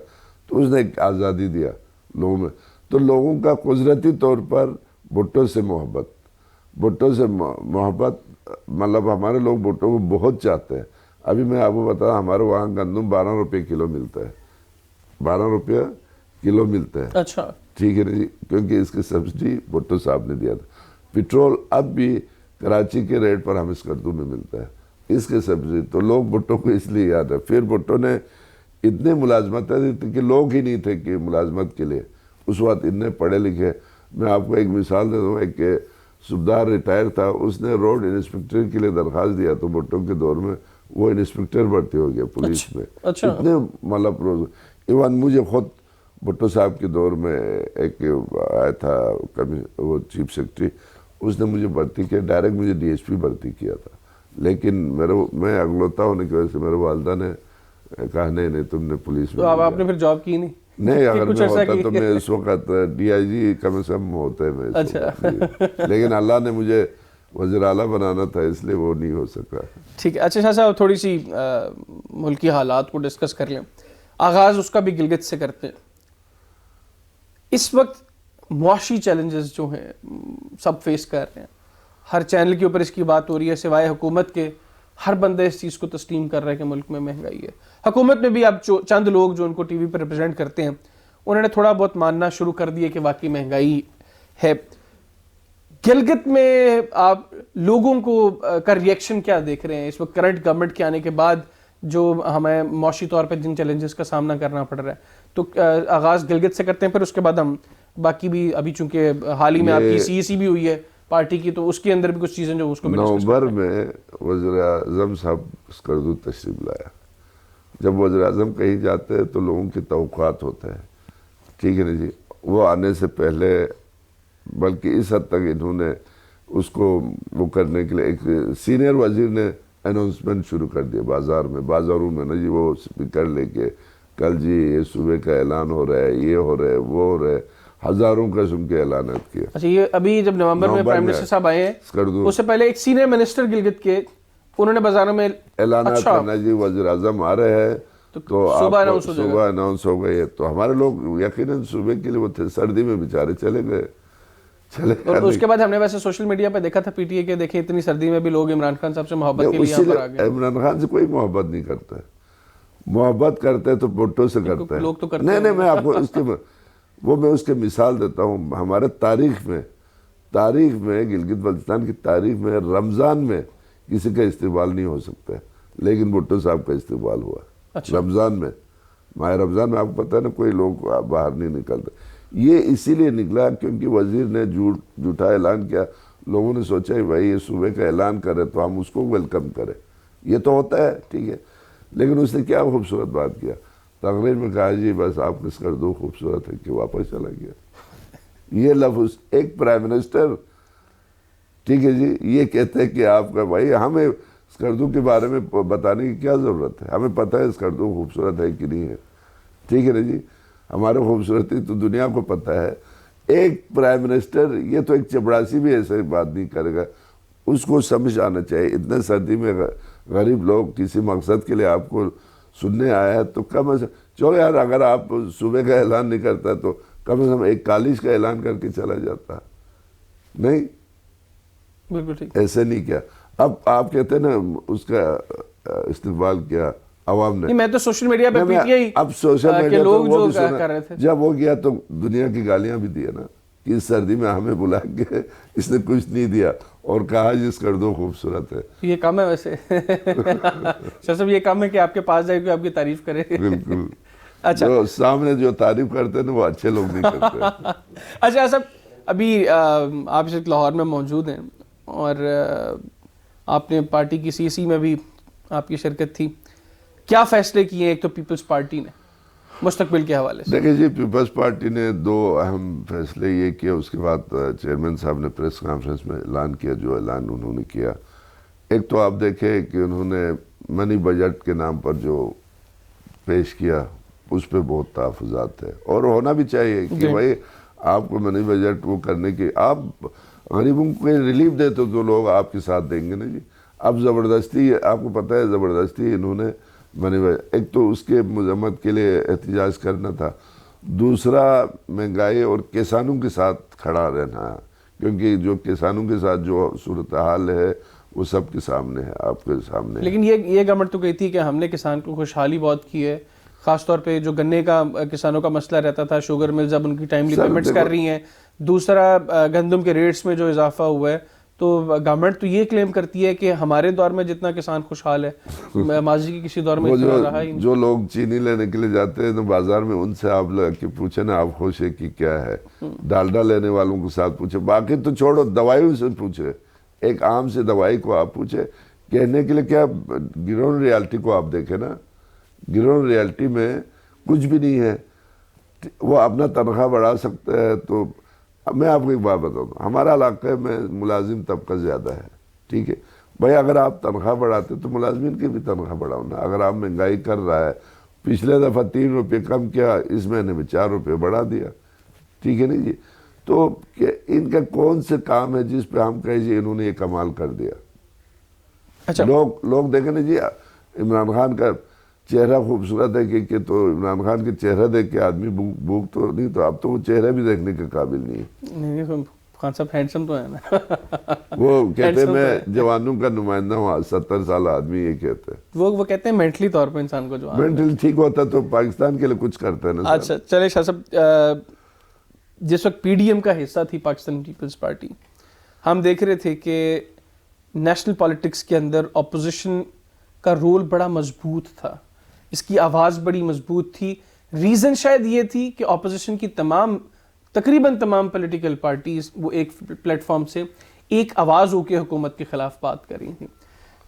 Speaker 2: تو اس نے ایک آزادی دیا لوگوں میں. تو لوگوں کا قدرتی طور پر بھٹو سے محبت مطلب ہمارے لوگ بھٹو کو بہت چاہتے ہیں. ابھی میں آپ کو بتا ہمارے وہاں گندم 12 روپے کلو ملتا ہے, 12 روپیہ کلو ملتا ہے.
Speaker 1: اچھا
Speaker 2: ٹھیک ہے نا جی, کیونکہ اس کی سبسڈی بھٹو صاحب نے دیا تھا. پٹرول اب بھی کراچی کے ریٹ پر ہم اسکردو میں ملتا ہے, اس کے سبسڈی. تو لوگ بھٹو کو اس لیے یاد ہے. پھر بھٹو نے اتنے ملازمتیں دی تھی کہ لوگ ہی نہیں تھے کہ ملازمت کے لیے. اس وقت اتنے پڑھے لکھے. میں آپ کو ایک مثال دے دوں, ایک صوبدار ریٹائر تھا, اس نے روڈ انسپیکٹر کے لیے درخواست دیا تو بھٹو کے دور میں وہ انسپیکٹر بھرتی ہو گیا پولیس میں. اتنے مطلب روز. ایون مجھے خود بھٹو صاحب کے دور میں ایک آیا تھا وہ چیف سیکرٹری, اس نے مجھے بھرتی کیا, ڈائریکٹ مجھے ڈی ایس پی بھرتی کیا تھا. لیکن میں اگلوتا ہونے کی وجہ سے میرے والدہ نے کہا نہیں تم نے پولیس میں.
Speaker 1: آپ نے پھر جاب کی نہیں؟
Speaker 2: نہیں, اگر میں ہوتا تو میں اس وقت ڈی آئی جی کم از کم ہوتے میں. لیکن اللہ نے مجھے وزیر اعلیٰ بنانا تھا, اس لیے وہ نہیں ہو سکا.
Speaker 1: ٹھیک ہے. اچھا شاہ صاحب, تھوڑی سی ملکی حالات کو ڈسکس کر لیں. آغاز اس کا بھی گلگت سے کرتے ہیں. اس وقت معاشی چیلنجز جو ہیں سب فیس کر رہے ہیں, ہر چینل کے اوپر اس کی بات ہو رہی ہے, سوائے حکومت کے ہر بندہ اس چیز کو تسلیم کر رہا ہے کہ ملک میں مہنگائی ہے. حکومت میں بھی اب چند لوگ جو ان کو ٹی وی پر ریپرزینٹ کرتے ہیں انہوں نے تھوڑا بہت ماننا شروع کر دیا کہ واقعی مہنگائی ہے. گلگت میں آپ لوگوں کو کا ریئیکشن کیا دیکھ رہے ہیں اس وقت کرنٹ گورنمنٹ کے آنے کے بعد, جو ہمیں معاشی طور پہ جن چیلنجز کا سامنا کرنا پڑ رہا ہے؟ تو آغاز گلگت سے کرتے ہیں, پھر اس کے بعد ہم باقی بھی, ابھی چونکہ حال ہی میں آپ کی سی بھی ہوئی ہے پارٹی کی, تو اس کے اندر بھی کچھ چیزیں جو اس کو
Speaker 2: نومبر میں وزیر اعظم صاحب اسکردو تشریف لایا. جب وزیر اعظم کہیں جاتے ہیں تو لوگوں کی توقعات ہوتے ہیں, ٹھیک ہے نا جی. وہ آنے سے پہلے بلکہ اس حد تک انہوں نے اس کو وہ کرنے کے لیے ایک سینئر وزیر نے اناؤنسمنٹ شروع کر دیا بازاروں میں نا جی, وہ اسپیکر لے کے کل جی یہ صوبے کا اعلان ہو رہا ہے, یہ ہو رہا ہے, وہ ہو رہا ہے, ہزاروں قسم کے اعلانات کیے.
Speaker 1: اچھا, یہ ابھی جب نومبر میں پرائم منسٹر صاحب آئے ہیں, اس سے پہلے ایک سینئر منسٹر گلگت کے انہوں نے بازاروں میں
Speaker 2: اعلانات کرنا جی جی اعظم آ رہے ہیں تو صبح اناؤنس ہو گئے. تو ہمارے لوگ یقیناً صوبے کے لیے وہ تھے, سردی میں بیچارے چلے گئے.
Speaker 1: اور اس کے بعد ہم نے ویسے سوشل میڈیا پہ دیکھا تھا پی ٹی اے کے, دیکھیں اتنی سردی میں بھی لوگ عمران خان صاحب سے محبت کے لیے یہاں پر آ گئے.
Speaker 2: عمران خان سے کوئی محبت نہیں کرتا ہے, محبت کرتے تو بھٹو سے کرتا ہے.
Speaker 1: لوگ تو کرتے ہیں.
Speaker 2: نہیں میں آپ کو میں اس کے مثال دیتا ہوں. ہمارے تاریخ میں گلگت بلتستان کی تاریخ میں رمضان میں کسی کا استقبال نہیں ہو سکتا ہے, لیکن بھٹو صاحب کا استقبال ہوا. رمضان میں, ماہ رمضان میں آپ کو پتہ ہے نا, کوئی لوگ باہر نہیں نکلتے. یہ اسی لیے نکلا کیونکہ وزیر نے جھوٹا اعلان کیا. لوگوں نے سوچا بھائی یہ صوبے کا اعلان کرے تو ہم اس کو ویلکم کریں. یہ تو ہوتا ہے, ٹھیک ہے, لیکن اس نے کیا خوبصورت بات کیا, تقریر میں کہا جی بس آپ کس کر دو خوبصورت ہے, کہ واپس چلا گیا. یہ لفظ ایک پرائم منسٹر, ٹھیک ہے جی, یہ کہتے ہیں کہ آپ کا بھائی ہمیں اسکردو کے بارے میں بتانے کی کیا ضرورت ہے, ہمیں پتہ ہے اسکردو خوبصورت ہے کہ نہیں ہے, ٹھیک ہے نا جی. ہمارے خوبصورتی تو دنیا کو پتہ ہے. ایک پرائم منسٹر, یہ تو ایک چپڑاسی بھی ایسے بات نہیں کرے گا, اس کو سمجھ آنا چاہیے. اتنے سردی میں غریب لوگ کسی مقصد کے لیے آپ کو سننے آیا ہے تو کم از کم چلو یار, اگر آپ صوبے کا اعلان نہیں کرتا تو کم از کم ایک کالج کا اعلان کر کے چلا جاتا. نہیں,
Speaker 1: بالکل ٹھیک,
Speaker 2: ایسے نہیں کیا. اب آپ کہتے ہیں نا اس کا استقبال کیا عوام نے.
Speaker 1: میں تو سوشل میڈیا پہ پیٹی آئی,
Speaker 2: اب سوشل میڈیا
Speaker 1: لوگ
Speaker 2: وہ بھی
Speaker 1: جو کر رہے تھے,
Speaker 2: جب وہ گیا تو دنیا کی گالیاں بھی دیا نا, کہ اس سردی میں ہمیں بلا کے اس نے کچھ نہیں دیا اور کہا جس کر دو خوبصورت ہے.
Speaker 1: یہ کام ہے ویسے شاہ صاحب, یہ کام ہے کہ آپ کے پاس جائے کوئی آپ کی تعریف کرے.
Speaker 2: بالکل.
Speaker 1: اچھا,
Speaker 2: جو سامنے جو تعریف کرتے ہیں نا وہ اچھے لوگ نہیں کرتے.
Speaker 1: اچھا صاحب, ابھی آپ اس وقت لاہور میں موجود ہیں اور آپ نے پارٹی کی سی میں بھی آپ کی شرکت تھی. کیا فیصلے کیے ہیں ایک تو پیپلز پارٹی نے مستقبل کے حوالے سے؟
Speaker 2: دیکھیں جی, پیپلز پارٹی نے دو اہم فیصلے یہ کیا, اس کے بعد چیئرمین صاحب نے پریس کانفرنس میں اعلان کیا جو اعلان انہوں نے کیا. ایک تو آپ دیکھیں کہ انہوں نے منی بجٹ کے نام پر جو پیش کیا اس پہ بہت تحفظات ہے, اور ہونا بھی چاہیے کہ بھائی آپ کو منی بجٹ وہ کرنے کی, آپ غریبوں کو ریلیف دیتے تو لوگ آپ کے ساتھ دیں گے نا جی. اب زبردستی, آپ کو پتہ ہے زبردستی انہوں نے ایک تو اس کے مذمت کے لیے احتجاج کرنا تھا, دوسرا مہنگائی اور کسانوں کے ساتھ کھڑا رہنا, کیونکہ جو کسانوں کے ساتھ جو صورتحال ہے وہ سب کے سامنے ہے، آپ کے سامنے ہے۔
Speaker 1: لیکن یہ گورنمنٹ تو کہتی ہے کہ ہم نے کسان کو خوشحالی بہت کی ہے، خاص طور پہ جو گنے کا کسانوں کا مسئلہ رہتا تھا، شوگر ملز اب ان کی ٹائملی پیمنٹس کر رہی ہیں، دوسرا گندم کے ریٹس میں جو اضافہ ہوا ہے، تو گورنمنٹ تو یہ کلیم کرتی ہے کہ ہمارے دور میں جتنا کسان خوشحال ہے ماضی کے کسی دور میں اتنا رہا ہی نہیں۔
Speaker 2: جو لوگ چینی لینے کے لیے جاتے ہیں تو بازار میں ان سے آپ لگ کے پوچھیں نا آپ خوش ہے کہ کیا ہے، ڈالڈا لینے والوں کے ساتھ پوچھیں، باقی تو چھوڑو، دوائیوں سے پوچھے، ایک عام سے دوائی کو آپ پوچھیں کہنے کے لیے کیا، گراؤنڈ ریالٹی کو آپ دیکھیں نا، گراؤنڈ ریالٹی میں کچھ بھی نہیں ہے۔ وہ اپنا تنخواہ بڑھا سکتا ہے تو میں آپ کو ایک بات بتاؤں، ہمارا علاقے میں ملازم طبقہ زیادہ ہے، ٹھیک ہے بھائی، اگر آپ تنخواہ بڑھاتے تو ملازمین کی بھی تنخواہ بڑھاؤ نا۔ اگر آپ مہنگائی کر رہا ہے، پچھلے دفعہ 3 روپے کم کیا، اس مہینے میں 4 روپے بڑھا دیا، ٹھیک ہے نا جی، تو ان کا کون سے کام ہے جس پہ ہم کہیں جی انہوں نے یہ کمال کر دیا؟
Speaker 1: اچھا،
Speaker 2: لوگ دیکھیں نا جی، عمران خان کا چہرہ خوبصورت ہے کہ تو عمران خان کے چہرہ دیکھ کے آدمی بھوک تو نہیں، تو اب تو وہ چہرہ بھی دیکھنے کے قابل نہیں ہے۔
Speaker 1: خان صاحب ہینڈسم تو ہے نا،
Speaker 2: وہ کہتے ہیں میں جوانوں کا نمائندہ ہوں، 70 سال آدمی یہ کہتے ہیں۔
Speaker 1: وہ کہتے ہیں مینٹلی طور پہ انسان کو جو
Speaker 2: مینٹل ٹھیک ہوتا تو پاکستان کے لیے کچھ کرتا ہے نا۔
Speaker 1: اچھا چلے شاہ صاحب، جس وقت پی ڈی ایم کا حصہ تھی پاکستان پیپلز پارٹی، ہم دیکھ رہے تھے کہ نیشنل پالیٹکس کے اندر اپوزیشن کا رول بڑا مضبوط تھا، اس کی آواز بڑی مضبوط تھی۔ ریزن شاید یہ تھی کہ اپوزیشن کی تقریباً تمام پولیٹیکل پارٹیز وہ ایک پلیٹ فارم سے ایک آواز ہو کے حکومت کے خلاف بات کر رہی تھیں۔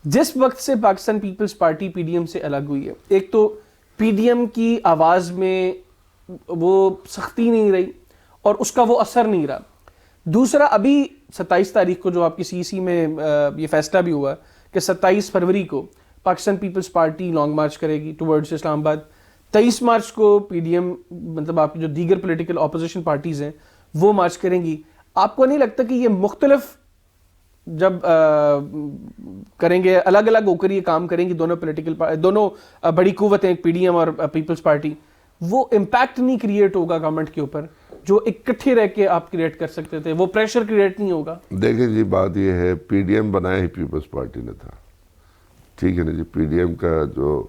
Speaker 1: جس وقت سے Pakistan Peoples Party P D M سے الگ ہوئی ہے، ایک تو پی ڈی ایم کی آواز میں وہ سختی نہیں رہی اور اس کا وہ اثر نہیں رہا، دوسرا ابھی 27 تاریخ کو جو آپ کی سی سی میں یہ فیصلہ بھی ہوا کہ 27 فروری کو پاکستان پیپلز پارٹی لانگ مارچ کرے گی ٹورڈز اسلام آباد، 23 مارچ کو پی ڈی ایم مطلب آپ کی جو دیگر پولیٹیکل اپوزیشن پارٹیز ہیں وہ مارچ کریں گی۔ آپ کو نہیں لگتا کہ یہ مختلف جب کریں گے، الگ الگ ہو کر یہ کام کریں گی دونوں بڑی قوتیں، پی ڈی ایم اور پیپلز پارٹی، وہ امپیکٹ نہیں کریٹ ہوگا گورنمنٹ کے اوپر جو اکٹھے رہ کے آپ کریٹ کر سکتے تھے، وہ پریشر کریٹ نہیں ہوگا؟ دیکھیں
Speaker 2: جی، بات یہ ہے پی ڈی ایم بنایا ہی پیپلز پارٹی نے تھا، ٹھیک ہے نا جی، پی ڈی ایم کا جو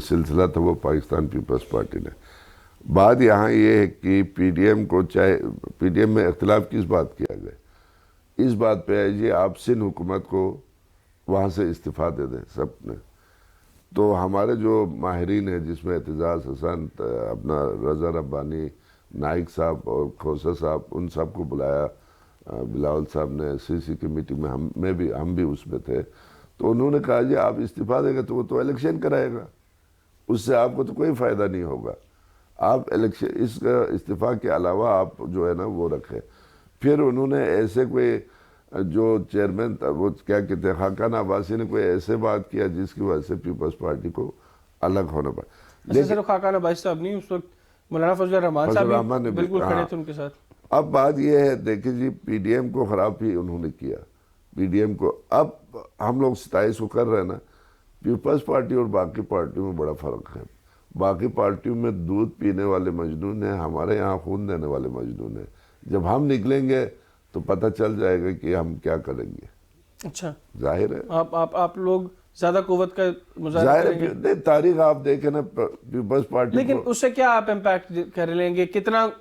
Speaker 2: سلسلہ تھا وہ پاکستان پیپلز پارٹی نے۔ بات یہاں یہ ہے کہ پی ڈی ایم کو چاہے پی ڈی ایم میں اختلاف کس بات کیا گیا، اس بات پہ ہے جی آپ سندھ حکومت کو وہاں سے استعفیٰ دے دیں سب نے، تو ہمارے جو ماہرین ہیں جس میں اعتزاز حسن، اپنا رضا ربانی، نائک صاحب اور کھوسا صاحب، ان سب کو بلایا، بلاول صاحب نے سی سی کی میٹنگ میں ہم بھی اس میں تھے، تو انہوں نے کہا جی آپ استعفیٰ دیں گے تو وہ تو الیکشن کرائے گا، اس سے آپ کو تو کوئی فائدہ نہیں ہوگا، آپ الیکشن اس کا استعفیٰ کے علاوہ آپ جو ہے نا وہ رکھیں۔ پھر انہوں نے ایسے کوئی جو چیئرمین تھا وہ کیا کہتے ہیں خاقان عباسی نے کوئی ایسے بات کیا جس کی وجہ سے پیپلز پارٹی کو الگ ہونا پڑا۔
Speaker 1: لیکن صرف خاقان عباسی صاحب نہیں، اس وقت مولانا فضل الرحمان صاحب بھی بالکل کھڑے تھے ان کے ساتھ۔
Speaker 2: اب بات یہ ہے دیکھیں جی، پی ڈی ایم کو خراب بھی انہوں نے کیا، پی ڈی ایم کو اب ہم لوگ 27 کو کر رہے ہیں نا، پیپلز پارٹی اور باقی پارٹیوں میں بڑا فرق ہے۔ باقی پارٹیوں میں دودھ پینے والے مجنون ہیں، ہمارے یہاں خون دینے والے مجنون ہیں۔ جب ہم نکلیں گے تو پتہ چل جائے گا کہ ہم کیا کریں گے۔
Speaker 1: اچھا،
Speaker 2: ظاہر ہے
Speaker 1: آپ لوگ زیادہ قوت کا مظاہرہ کریں گے۔
Speaker 2: تاریخ آپ دیکھیں نا پیپلز پارٹی،
Speaker 1: لیکن اس سے کیا آپ امپیکٹ کر لیں گے،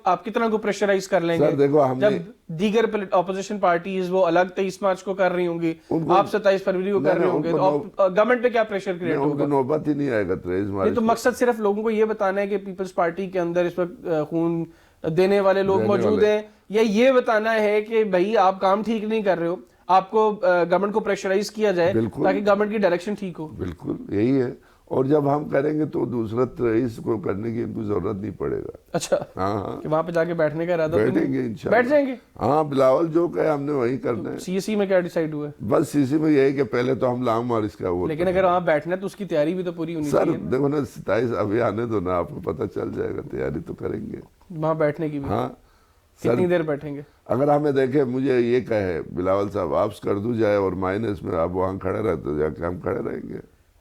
Speaker 1: آپ کتنا کو پریشرائز کر لیں گے؟ جب دیگر اپوزیشن پارٹیز وہ الگ 23 مارچ کو کر رہی ہوں گی، آپ 27 فروری کو کر رہے ہوں گے، تو گورنمنٹ پہ کیا پریشر کریٹ ہوگا؟
Speaker 2: ان کو نوبت ہی نہیں آئے گا 23 مارچ۔
Speaker 1: تو مقصد صرف لوگوں کو یہ بتانا ہے کہ پیپلز پارٹی کے اندر اس وقت خون دینے والے لوگ موجود ہیں، یا یہ بتانا ہے کہ بھائی آپ کام ٹھیک نہیں کر رہے ہو، آپ کو گورنمنٹ کو پریشرائز کیا جائے تاکہ گورنمنٹ کی ڈائریکشن ٹھیک ہو؟
Speaker 2: بالکل یہی ہے، اور جب ہم کریں گے تو دوسرا رئیس کو کرنے کی ان کو ضرورت نہیں پڑے گا۔
Speaker 1: اچھا،
Speaker 2: ہاں،
Speaker 1: کہ وہاں پہ جا کے بیٹھنے کا ارادہ؟
Speaker 2: بیٹھیں گے انشاءاللہ،
Speaker 1: بیٹھ جائیں گے۔
Speaker 2: ہاں، بلاول جو کہے ہم نے وہی کرنا ہے۔
Speaker 1: سی سی میں کیا ڈیسائیڈ ہوا ہے؟
Speaker 2: بس سی سی میں یہی کہ پہلے تو ہم لانگ مارچ کا وہ،
Speaker 1: لیکن اگر وہاں بیٹھنا ہے تو اس کی تیاری بھی تو پوری ہونی چاہیے۔
Speaker 2: سر دیکھو نا 27 ابھی آنے دو نا، آپ کو پتہ چل جائے گا، تیاری تو کریں گے
Speaker 1: وہاں بیٹھنے کی بھی۔
Speaker 2: ہاں،
Speaker 1: کتنی دیر بیٹھیں گے؟
Speaker 2: اگر ہمیں دیکھیں مجھے یہ کہے بلاول صاحب آپ اسکردو جائے اور مائنس میں آپ وہاں کھڑے رہتے ہو، جا کے ہم کھڑے رہیں گے۔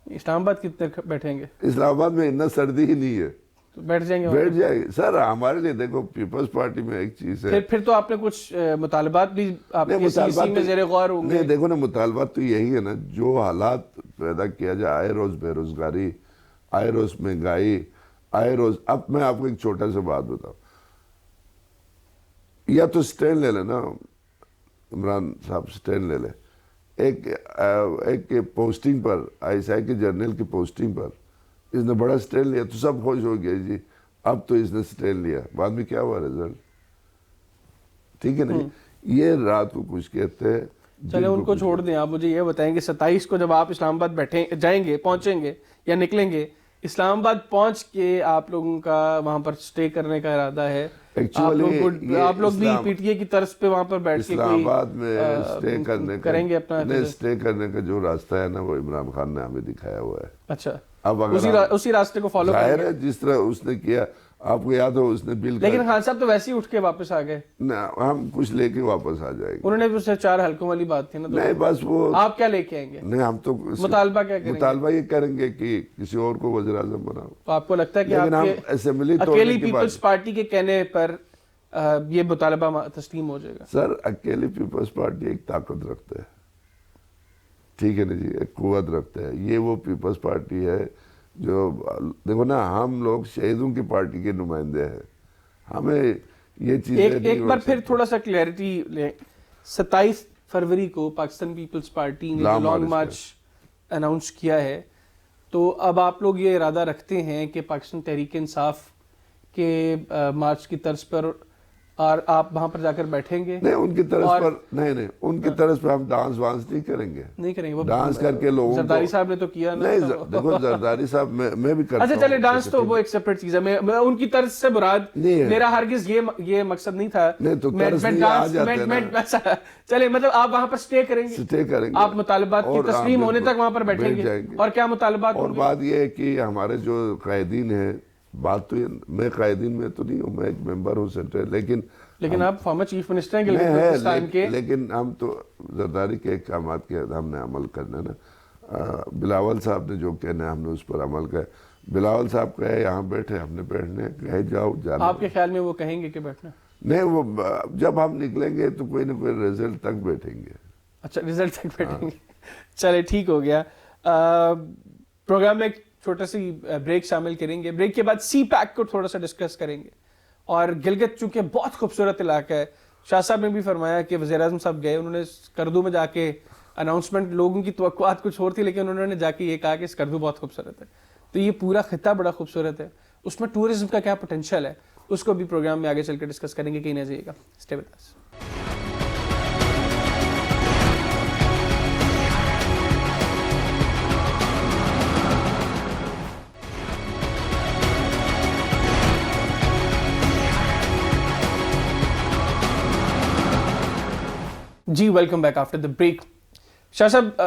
Speaker 1: اسلام آباد کتنے بیٹھیں گے؟
Speaker 2: اسلام آباد میں اتنا سردی ہی نہیں ہے،
Speaker 1: تو بیٹھ جائیں گے
Speaker 2: بیٹھ جائے گی سر. ہمارے لیے دیکھو پیپلز پارٹی میں ایک چیز ہے,
Speaker 1: پھر تو آپ نے کچھ مطالبات بھی آپ کے سی سی میں زیر غور ہوں گے.
Speaker 2: نہیں دیکھو نا, مطالبات تو یہی ہے نا, جو حالات پیدا کیا جائے, آئے روز بے روزگاری, آئے روز مہنگائی, آئے روز. اب میں آپ کو ایک چھوٹا سا بات بتاؤں, یا تو اسٹینڈ لے لیں نا عمران صاحب, اسٹینڈ لے لیں. ایک پوسٹنگ پر, ISI کے جرنل کی پوسٹنگ پر اس نے بڑا اسٹینڈ لیا تو سب خوش ہو گئے جی, اب تو اس نے اسٹینڈ لیا. بعد میں کیا ہوا رزلٹ, ٹھیک ہے نا. یہ رات کو کچھ کہتے ہیں.
Speaker 1: چلے ان کو چھوڑ دیں, آپ مجھے یہ بتائیں کہ 27 کو جب آپ اسلام آباد جائیں گے, پہنچیں گے یا نکلیں گے, اسلام آباد پہنچ کے آپ لوگوں کا وہاں پر سٹے کرنے کا ارادہ ہے؟ آپ لوگ بھی پی ٹی اے کی طرز پہ وہاں پر بیٹھ کے
Speaker 2: اسلام آباد میں سٹے
Speaker 1: کریں گے اپنا؟
Speaker 2: نہیں, سٹے کرنے کا جو راستہ ہے نا وہ عمران خان نے ہمیں دکھایا ہوا ہے.
Speaker 1: اچھا,
Speaker 2: اب اگر
Speaker 1: اسی راستے کو فالو کریں
Speaker 2: ظاہر ہے جس طرح اس نے کیا, آپ کو یاد ہو اس نے بل,
Speaker 1: لیکن خان صاحب تو ویسے ہی اٹھ کے واپس آ گئے.
Speaker 2: ہم کچھ لے کے واپس آ جائیں گے.
Speaker 1: انہوں نے بھی 4 حلقوں والی بات تھی نا,
Speaker 2: نہیں بس وہ
Speaker 1: آپ کیا لے کے آئیں گے؟
Speaker 2: نہیں, ہم تو
Speaker 1: مطالبہ کیا کریں گے؟
Speaker 2: مطالبہ یہ کریں گے کہ کسی اور کو وزیر اعظم بناؤ.
Speaker 1: تو آپ کو لگتا ہے کہ
Speaker 2: لیکن
Speaker 1: آپ
Speaker 2: ہم
Speaker 1: کے
Speaker 2: اسمبلی
Speaker 1: اکیلی پیپلز پارٹی کے کہنے پر یہ مطالبہ تسلیم ہو جائے گا؟
Speaker 2: سر اکیلی پیپلز پارٹی ایک طاقت رکھتا ہے, ٹھیک ہے نا جی, ایک قوت رکھتا ہے. یہ وہ پیپلز پارٹی ہے جو, دیکھو نا, ہم لوگ شہیدوں کی پارٹی کے نمائندے ہیں. ہمیں یہ چیزیں
Speaker 1: ایک بار پھر تھوڑا سا کلیئرٹی لیں. 27 فروری کو پاکستان پیپلز پارٹی نے لانگ مارچ اناؤنس کیا ہے, تو اب آپ لوگ یہ ارادہ رکھتے ہیں کہ پاکستان تحریک انصاف کے مارچ کی طرز پر اور آپ وہاں پر جا کر بیٹھیں گے؟
Speaker 2: نہیں, ان کی طرز پر نہیں, ان کی طرز پر ہم ڈانس وانس نہیں کریں گے.
Speaker 1: نہیں کریں گے,
Speaker 2: ڈانس کر کے لوگوں کو,
Speaker 1: زرداری صاحب نے تو کیا نا.
Speaker 2: نہیں دیکھو زرداری صاحب میں بھی کرتا ہوں.
Speaker 1: اچھا چلے, ڈانس تو وہ ایک سیپریٹ چیز ہے. میں ان کی طرز سے مراد میرا ہرگز یہ مقصد نہیں تھا.
Speaker 2: نہیں تو طرز نہیں آ جاتے نا.
Speaker 1: چلے مطلب آپ وہاں پر سٹے کریں گے,
Speaker 2: سٹے کریں گے,
Speaker 1: آپ مطالبات کی تسلیم ہونے تک وہاں پر بیٹھیں گے. اور کیا مطالبات؟
Speaker 2: اور بات یہ ہے کہ ہمارے جو قائدین ہیں, بات تو میں قائدین میں تو نہیں ہوں, میں ایک ممبر ہوں سینٹرل, لیکن
Speaker 1: آپ فارمر چیف منسٹر ہیں گلگت بلتستان کے.
Speaker 2: لیکن ہم تو زرداری کے احکامات کے ہم نے عمل کرنا نا. بلاول صاحب نے جو کہنا ہے ہم نے اس پر عمل کیا. بلاول صاحب کہے یہاں بیٹھے, ہم نے بیٹھنے, کہے جاؤ جانا.
Speaker 1: آپ کے خیال میں وہ کہیں گے کہ بیٹھنا؟
Speaker 2: نہیں, وہ جب ہم نکلیں گے تو کوئی نہ کوئی رزلٹ تک بیٹھیں گے.
Speaker 1: اچھا, رزلٹ تک بیٹھیں گے. چلے ٹھیک ہو گیا. پروگرام میں ایک چھوٹا سی بریک شامل کریں گے. بریک کے بعد سی پیک کو تھوڑا سا ڈسکس کریں گے. اور گلگت چونکہ بہت خوبصورت علاقہ ہے, شاہ صاحب نے بھی فرمایا کہ وزیر اعظم صاحب گئے, انہوں نے اسکردو میں جا کے اناؤنسمنٹ, لوگوں کی توقعات کچھ اور تھی لیکن انہوں نے جا کے یہ کہا کہ اسکردو بہت خوبصورت ہے. تو یہ پورا خطہ بڑا خوبصورت ہے, اس میں ٹورزم کا کیا پوٹینشیل ہے, اس کو بھی پروگرام میں آگے چل کے ڈسکس کریں گے. کہیں نہ جائیے گا, اسٹے ود اس. جی welcome back after the break. Shah صاحب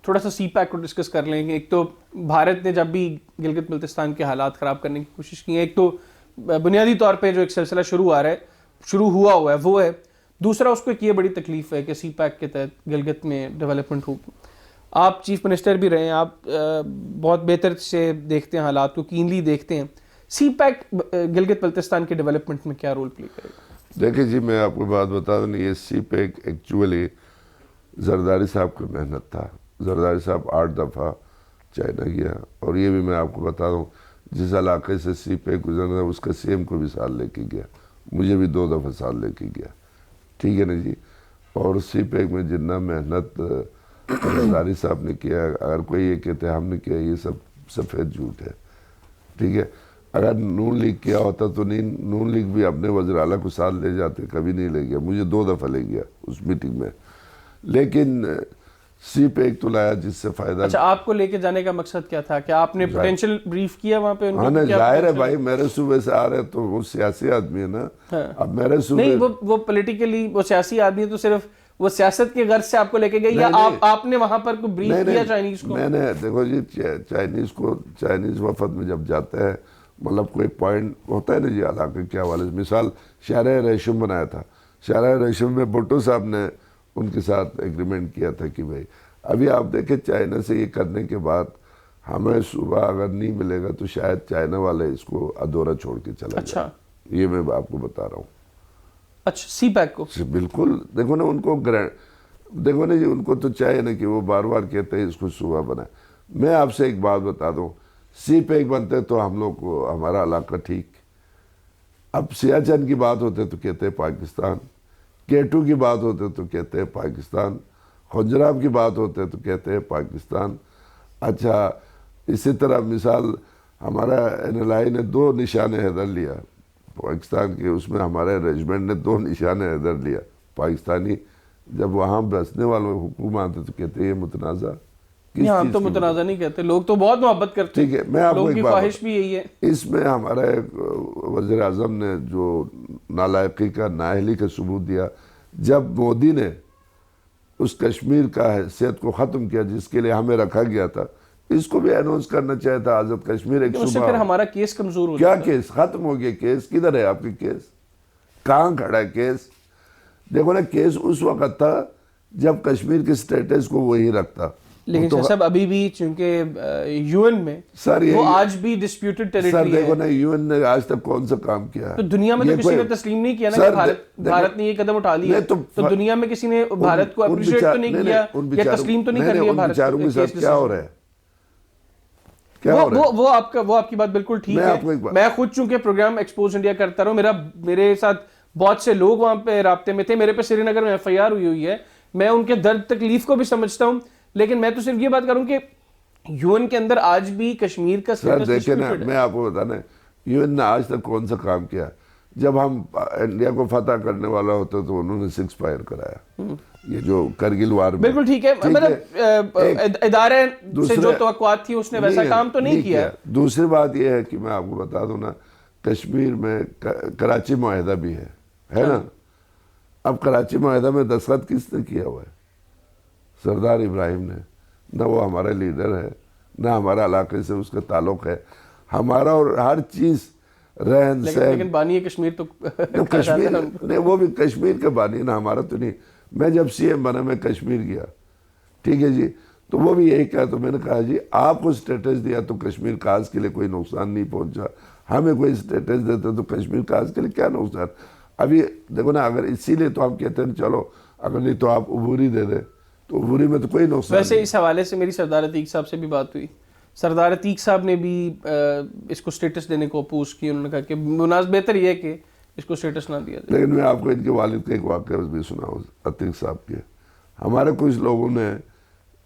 Speaker 1: تھوڑا سا سی پیک کو ڈسکس کر لیں گے. ایک تو بھارت نے جب بھی گلگت بلتستان کے حالات خراب کرنے کی کوشش کی ہے, ایک تو بنیادی طور پہ جو ایک سلسلہ شروع ہوا ہے وہ ہے. دوسرا اس کو ایک یہ بڑی تکلیف ہے کہ سی پیک کے تحت گلگت میں ڈیولپمنٹ ہو. آپ چیف منسٹر بھی رہے ہیں, آپ بہت بہتر سے دیکھتے ہیں حالات کو, کینلی دیکھتے ہیں. سی پیک گلگت بلتستان کے ڈیولپمنٹ میں کیا رول پلے کرے گا؟
Speaker 2: دیکھیں جی, میں آپ کو بات بتا دوں, یہ سی پیک ایکچولی زرداری صاحب کی محنت تھا. زرداری صاحب 8 دفعہ چائنا گیا, اور یہ بھی میں آپ کو بتا دوں جس علاقے سے سی پیک گزرنا اس کا سیم کو بھی ساتھ لے کے گیا, مجھے بھی 2 دفعہ ساتھ لے کے گیا, ٹھیک ہے نا جی. اور سی پیک میں جتنا محنت زرداری صاحب نے کیا, اگر کوئی یہ کہتے ہیں ہم نے کیا, یہ سب سفید جھوٹ ہے, ٹھیک ہے. اگر نون لیگ کیا ہوتا تو نون لیگ بھی اپنے وزیر اعلیٰ کو ساتھ لے جاتے, کبھی نہیں لے گیا. مجھے 2 دفعہ لے گیا اس میٹنگ میں, لیکن سی پیک تو لایا جس سے فائدہ.
Speaker 1: اچھا, آپ کو لے کے جانے کا مقصد کیا تھا, کہ آپ نے پوٹینشیل بریف کیا وہاں پہ؟
Speaker 2: ہاں نا, ظاہر ہے بھائی, میرے صوبے سے آ رہے تو وہ سیاسی آدمی ہے نا. اب میرے صوبے
Speaker 1: نہیں, وہ پولیٹیکلی وہ سیاسی آدمی ہے, تو صرف وہ سیاست کے غرض سے آپ کو لے کے گئے, یا آپ نے وہاں پر کوئی بریف کیا چائنیز کو؟
Speaker 2: میں نے, دیکھو جی, چائنیز وفد میں جب جاتا ہے, مطلب کوئی پوائنٹ ہوتا ہے نا جی علاقے کے حوالے سے. مثال شاہراہ ریشم بنایا تھا, شاہراہ ریشم میں بھٹو صاحب نے ان کے ساتھ ایگریمنٹ کیا تھا کہ بھائی ابھی آپ دیکھیں چائنا سے یہ کرنے کے بعد ہمیں صبح اگر نہیں ملے گا تو شاید چائنا والے اس کو ادھورا چھوڑ کے چلا
Speaker 1: اچھا
Speaker 2: جائے. یہ میں آپ کو بتا رہا ہوں.
Speaker 1: اچھا سی پیک کو
Speaker 2: بالکل. دیکھو نا ان کو دیکھو نا جی, ان کو تو چاہیے نا کہ وہ بار بار کہتے ہیں اس کو صبح بنائے. میں آپ سے ایک بات بتا دوں, سی پیک بنتے تو ہم لوگ کو ہمارا علاقہ ٹھیک. اب سیاچن کی بات ہوتے تو کہتے ہیں پاکستان, K2 کی بات ہوتے تو کہتے ہیں پاکستان, خنجراب کی بات ہوتے تو کہتے ہیں پاکستان. اچھا اسی طرح مثال ہمارا NLI نے 2 نشان حیدر لیا پاکستان کے, اس میں ہمارے ریجمنٹ نے 2 نشان حیدر لیا پاکستانی. جب وہاں بسنے والوں حکومت آتے تو کہتے ہیں یہ متنازع.
Speaker 1: یہاں تو متنازع نہیں کہتے, لوگ تو بہت محبت کرتے
Speaker 2: ٹھیک ہے, میں آپ کو
Speaker 1: لوگوں
Speaker 2: ایک
Speaker 1: کی
Speaker 2: بات
Speaker 1: خواہش بھی یہی ہے.
Speaker 2: اس میں ہمارا ایک وزیر اعظم نے جو نالائقی کا نااہلی کا ثبوت دیا, جب مودی نے اس کشمیر کا حیثیت کو ختم کیا جس کے لیے ہمیں رکھا گیا تھا, اس کو بھی اناؤنس کرنا چاہتا تھا آزاد کشمیر ایک
Speaker 1: اس سے پھر
Speaker 2: صوبہ.
Speaker 1: ہمارا کیس کمزور ہو
Speaker 2: کیا
Speaker 1: جاتا.
Speaker 2: کیس ختم ہو گیا؟ کیس کدھر ہے آپ کی؟ کیس کہاں کھڑا ہے کیس؟ دیکھو نا, کیس اس وقت تھا جب کشمیر کے سٹیٹس کو وہی رکھتا.
Speaker 1: لیکن سر صاحب ابھی بھی چونکہ UN میں
Speaker 2: سر
Speaker 1: وہ آج بھی ڈسپیوٹڈ
Speaker 2: سر
Speaker 1: ٹیریٹری ہے.
Speaker 2: دیکھو نا, UN نے آج تک کون سا کام کیا ہے؟
Speaker 1: تو دنیا میں تو کسی نے تسلیم نہیں کیا نا کہ بھارت نے یہ قدم اٹھا لیا. تو دنیا میں کسی نے بھارت کو اپریشیٹ تو نہیں کیا یا تسلیم تو نہیں کر لیا بھارت.
Speaker 2: بیچاروں کے ساتھ کیا ہو رہا ہے؟ کیا ہو رہا ہے؟
Speaker 1: وہ آپ کی بات بالکل ٹھیک ہے. میں خود چونکہ پروگرام ایکسپوز انڈیا کرتا رہا ہوں, میرے ساتھ بہت سے لوگ وہاں پہ رابطے میں تھے. میرے پہ سری نگر میں FIR ہوئی ہے, میں ان کے درد تکلیف کو بھی سمجھتا ہوں. لیکن میں تو صرف یہ بات کروں کہ UN کے اندر آج بھی کشمیر کا
Speaker 2: سر دیکھیں نا, میں آپ کو بتانا, UN نے آج تک کون سا کام کیا؟ جب ہم انڈیا کو فتح کرنے والا ہوتا تو انہوں نے 6 فائر کرایا, یہ جو کرگل وار میں.
Speaker 1: بالکل ٹھیک ہے, مطلب ادارے سے جو توقعات تھی اس نے ویسا کام تو نہیں کیا.
Speaker 2: دوسری بات یہ ہے کہ میں آپ کو بتا دوں نا, کشمیر میں کراچی معاہدہ بھی ہے نا. اب کراچی معاہدہ میں دستخط کس نے کیا ہوا ہے؟ سردار ابراہیم نے. نہ وہ ہمارا لیڈر ہے, نہ ہمارا علاقے سے اس کا تعلق ہے. ہمارا اور ہر چیز رہن سہن,
Speaker 1: لیکن بانی کشمیر تو
Speaker 2: کشمیر نہیں, وہ بھی کشمیر کا بانی نا, ہمارا تو نہیں. میں جب CM بنا میں کشمیر گیا, ٹھیک ہے جی, تو وہ بھی یہی کہا. تو میں نے کہا جی آپ کو سٹیٹس دیا تو کشمیر کاز کے لیے کوئی نقصان نہیں پہنچا, ہمیں کوئی سٹیٹس دیتے تو کشمیر کاز کے لیے کیا نقصان. ابھی دیکھو نا, اگر اسی لیے تو ہم کہتے ہیں چلو اگر نہیں تو آپ عبوری دے دیں, تو عبوری میں تو کوئی نقصان.
Speaker 1: ویسے اس حوالے سے میری سردار عتیق صاحب سے بھی بات ہوئی. سردار عتیق صاحب نے بھی اس کو سٹیٹس دینے کو اپوز کی. انہوں نے کہا کہ بہتر یہ ہے کہ اس کو سٹیٹس نہ دیا جائے.
Speaker 2: لیکن میں آپ کو ان کے والد کا ایک واقعہ بھی سناؤں, عتیق صاحب کے. ہمارے کچھ لوگوں نے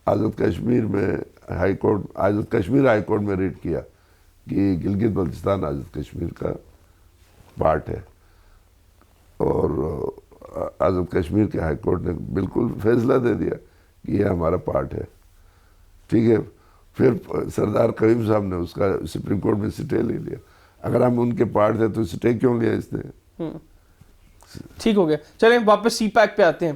Speaker 2: آزاد کشمیر میں آزاد کشمیر ہائی کورٹ میں ریٹ کیا کہ گلگت بلتستان آزاد کشمیر کا پارٹ ہے, اور آزاد کشمیر کے ہائی کورٹ نے بالکل فیصلہ دے دیا کہ یہ ہمارا پارٹ ہے. ٹھیک ہے, پھر سردار کریم صاحب نے اس کا سپریم کورٹ میں سٹے لے لیا. اگر ہم ان کے پارٹ تھے تو سٹے کیوں لیا اس نے؟
Speaker 1: ٹھیک ہو گیا. چلیں واپس سی پیک پہ آتے ہیں.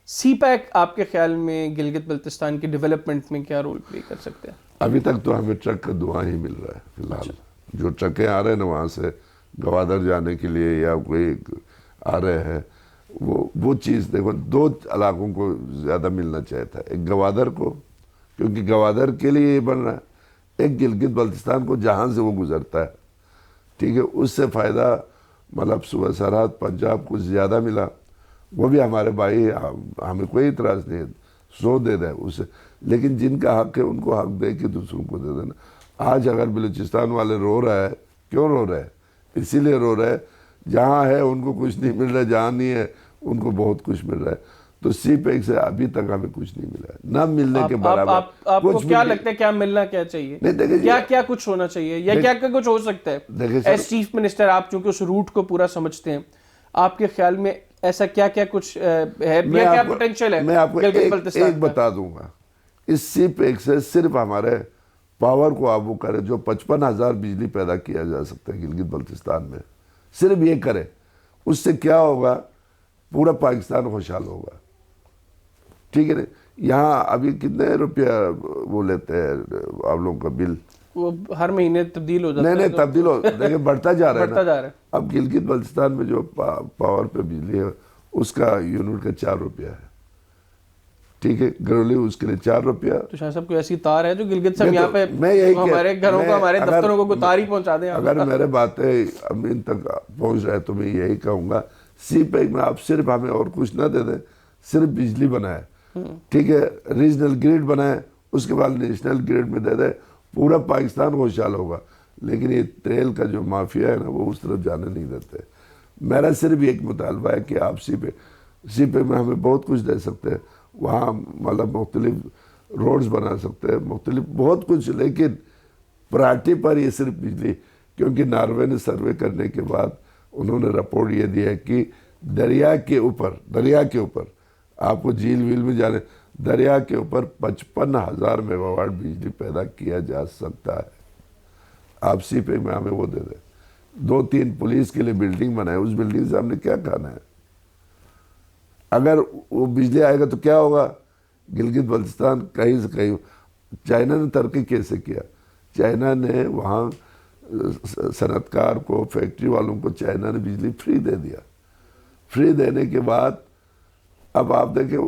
Speaker 1: سی پیک آپ کے خیال میں گلگت بلتستان کی ڈیولپمنٹ میں کیا رول پلے کر سکتے ہیں؟
Speaker 2: ابھی تک تو ہمیں ٹرک کا دعا ہی مل رہا ہے فی الحال. جو ٹرکیں آ رہے ہیں نا وہاں سے گوادر جانے کے لیے یا کوئی آ رہے ہیں, وہ چیز دیکھو 2 علاقوں کو زیادہ ملنا چاہتا ہے. ایک گوادر کو, کیونکہ گوادر کے لیے یہ بن رہا ہے. ایک گلگت بلتستان کو جہاں سے وہ گزرتا ہے, ٹھیک ہے, اس سے فائدہ مطلب صوبہ سرحد پنجاب کو زیادہ ملا. وہ بھی ہمارے بھائی, ہمیں کوئی اعتراض نہیں ہے, 100 دے دیں اسے, لیکن جن کا حق ہے ان کو حق دے کے دوسروں کو دے دینا. آج اگر بلوچستان والے رو رہا ہے, کیوں رو رہے ہیں؟ اسی لیے رو رہے ہیں جہاں ہے ان کو کچھ نہیں مل رہا, جہاں نہیں ہے ان کو بہت کچھ مل رہا ہے. تو سی پیک سے ابھی تک ہمیں کچھ نہیں ملا ہے, نہ ملنے کے برابر.
Speaker 1: آپ کو کیا لگتا ہے کیا ملنا کیا چاہیے, کیا کچھ ہونا چاہیے یا کیا کچھ ہو سکتا ہے؟ ایز چیف منسٹر آپ چونکہ اس روٹ کو پورا سمجھتے ہیں, آپ کے خیال میں ایسا کیا کچھ ہے یا کیا پوٹینشیل ہے؟
Speaker 2: میں آپ کو ایک بتا دوں گا, اس سی پیک سے صرف ہمارے پاور کو آپ وہ کرے جو 55,000 بجلی پیدا کیا جا سکتا ہے گلگت بلتستان میں, صرف یہ کرے, اس سے کیا ہوگا؟ پورا پاکستان خوشحال ہوگا. ٹھیک ہے نا. یہاں ابھی کتنے روپیہ وہ لیتے ہیں آپ لوگوں کا بل؟
Speaker 1: وہ ہر مہینے تبدیل ہو جاتا ہے.
Speaker 2: نہیں تبدیل ہو, دیکھیں بڑھتا جا رہا ہے.
Speaker 1: ہے.
Speaker 2: اب گلگت بلتستان میں جو پاور پہ بجلی ہے اس کا یونٹ کا 4 روپیہ ہے. ٹھیک ہے, گھریلو اس کے لیے 4 روپیہ.
Speaker 1: تو شاہ صاحب کوئی ایسی تار ہے جو گلگت سے یہاں پہ
Speaker 2: میں
Speaker 1: ہمارے گھروں کو, ہمارے دفتروں کو تار ہی پہنچا دیں؟
Speaker 2: اگر میرے باتیں امین تک پہنچ رہے تو میں یہی کہوں گا, سی پیک میں آپ صرف ہمیں اور کچھ نہ دے دیں, صرف بجلی بنائے, ٹھیک ہے, ریجنل گریڈ بنائے, اس کے بعد نیشنل گریڈ میں دے دیں, پورا پاکستان خوشحال ہوگا. لیکن یہ تیل کا جو مافیا ہے نا, وہ اس طرف جانے نہیں دیتے. میرا صرف ایک مطالبہ ہے کہ آپ سی پے میں ہمیں بہت کچھ دے سکتے ہیں, وہاں مطلب مختلف روڈز بنا سکتے ہیں, مختلف بہت کچھ, لیکن پراٹھی پر یہ صرف بجلی. کیونکہ ناروے نے سروے کرنے کے بعد انہوں نے رپورٹ یہ دیا ہے کہ دریا کے اوپر آپ کو جھیل ویل میں جانے, دریا کے اوپر 55,000 میگا واٹ بجلی پیدا کیا جا سکتا ہے. آپ سی پے میں ہمیں وہ دے دیں. 2-3 پولیس کے لیے بلڈنگ بنائے, اس بلڈنگ سے ہم نے کیا کھانا ہے؟ اگر وہ بجلی آئے گا تو کیا ہوگا؟ گلگت بلتستان کہیں سے کہیں. چائنا نے ترقی کیسے کیا؟ چائنا نے وہاں صنعت کار کو, فیکٹری والوں کو چائنا نے بجلی فری دے دیا. فری دینے کے بعد اب آپ دیکھیں,